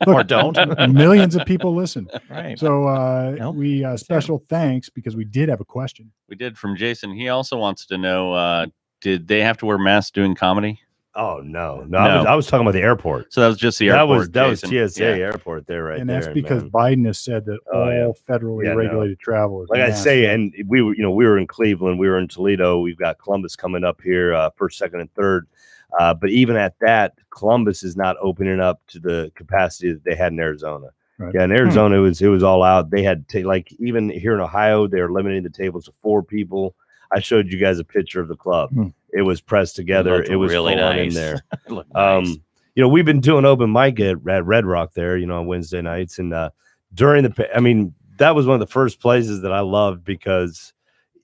Or don't. Millions of people listen. Right. So we special thanks because we did have a question. We did from Jason. He also wants to know, did they have to wear masks doing comedy? Oh no. I was talking about the airport. So that was just the airport. That was TSA airport there, right? And there, that's because man. Biden has said that all federally regulated travel is like I say, and we were in Cleveland, we were in Toledo, we've got Columbus coming up here, first, second, and third. But even at that, Columbus is not opening up to the capacity that they had in Arizona. Right. Yeah, in Arizona, it was all out. They had like even here in Ohio, they're limiting the tables to 4 people. I showed you guys a picture of the club. It was pressed together. It was really nice in there. Nice. We've been doing open mic at Red Rock there, on Wednesday nights, and that was one of the first places that I loved because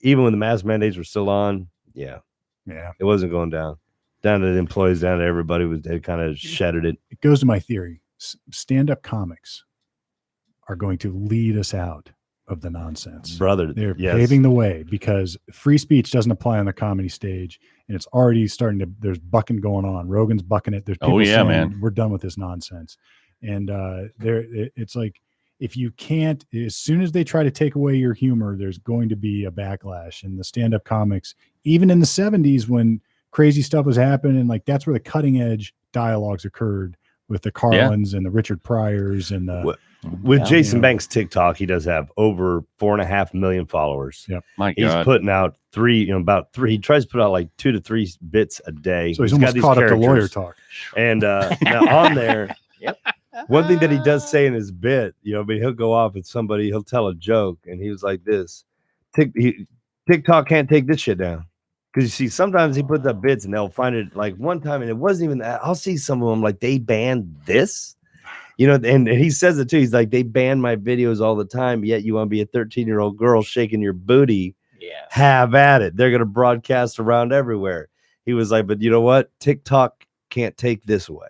even when the mask mandates were still on, it wasn't going down. Down to the employees, down to everybody, they kind of shedded it. It goes to my theory. Stand-up comics are going to lead us out of the nonsense. Brother, they're paving the way because free speech doesn't apply on the comedy stage, and it's already starting to. There's bucking going on. Rogan's bucking it. There's people saying, man, we're done with this nonsense. And it's like if you can't, as soon as they try to take away your humor, there's going to be a backlash. And the stand-up comics, even in the 70s when crazy stuff was happening, and like that's where the cutting edge dialogues occurred with the Carlins and the Richard Pryors and the with Jason Banks TikTok. He does have over 4.5 million followers. Yep. My God. He's putting out about 3. He tries to put out like 2 to 3 bits a day. So he's almost caught up to lawyer talk. And now on there, one thing that he does say in his bit, but he'll go off at somebody, he'll tell a joke, and he was like this: TikTok can't take this shit down. Because you see, sometimes he puts up bits and they'll find it like one time, and it wasn't even that. I'll see some of them like they banned this, and he says it too. He's like, they ban my videos all the time, yet you want to be a 13-year-old girl shaking your booty. Yeah, have at it. They're going to broadcast around everywhere. He was like, but you know what? TikTok can't take this away.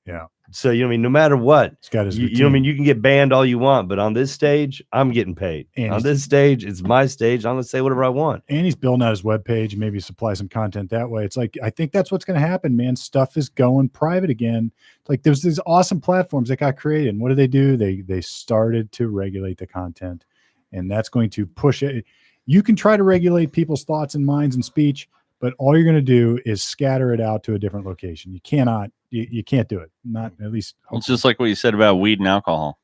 Yeah. So, you know what I mean? No matter what, He's got his you know what I routine. mean? You can get banned all you want, but on this stage, I'm getting paid. And On he's- this stage, it's my stage. I'm going to say whatever I want. And he's building out his webpage and maybe supply some content that way. It's like, I think that's what's going to happen, man. Stuff is going private again. Like there's these awesome platforms that got created. And what did they do? They started to regulate the content, and that's going to push it. You can try to regulate people's thoughts and minds and speech, but all you're going to do is scatter it out to a different location. You cannot, you can't do it. Not at least. It's just like what you said about weed and alcohol.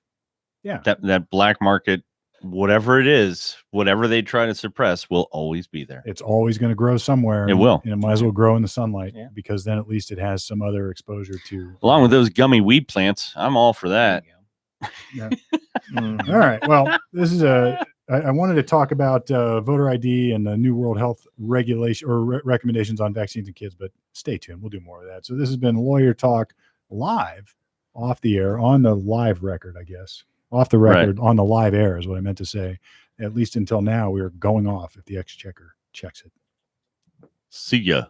Yeah. That black market, whatever it is, whatever they try to suppress will always be there. It's always going to grow somewhere. It will. And it might as well grow in the sunlight, Yeah. because then at least it has some other exposure to. Along with those gummy weed plants, I'm all for that. Yeah. All right. Well, this is I wanted to talk about voter ID and the new World Health regulation or recommendations on vaccines in kids, but stay tuned. We'll do more of that. So this has been Lawyer Talk live, off the air, on the live record, I guess. Off the record, on the live air is what I meant to say. At least until now, we are going off if the Exchequer checks it. See ya.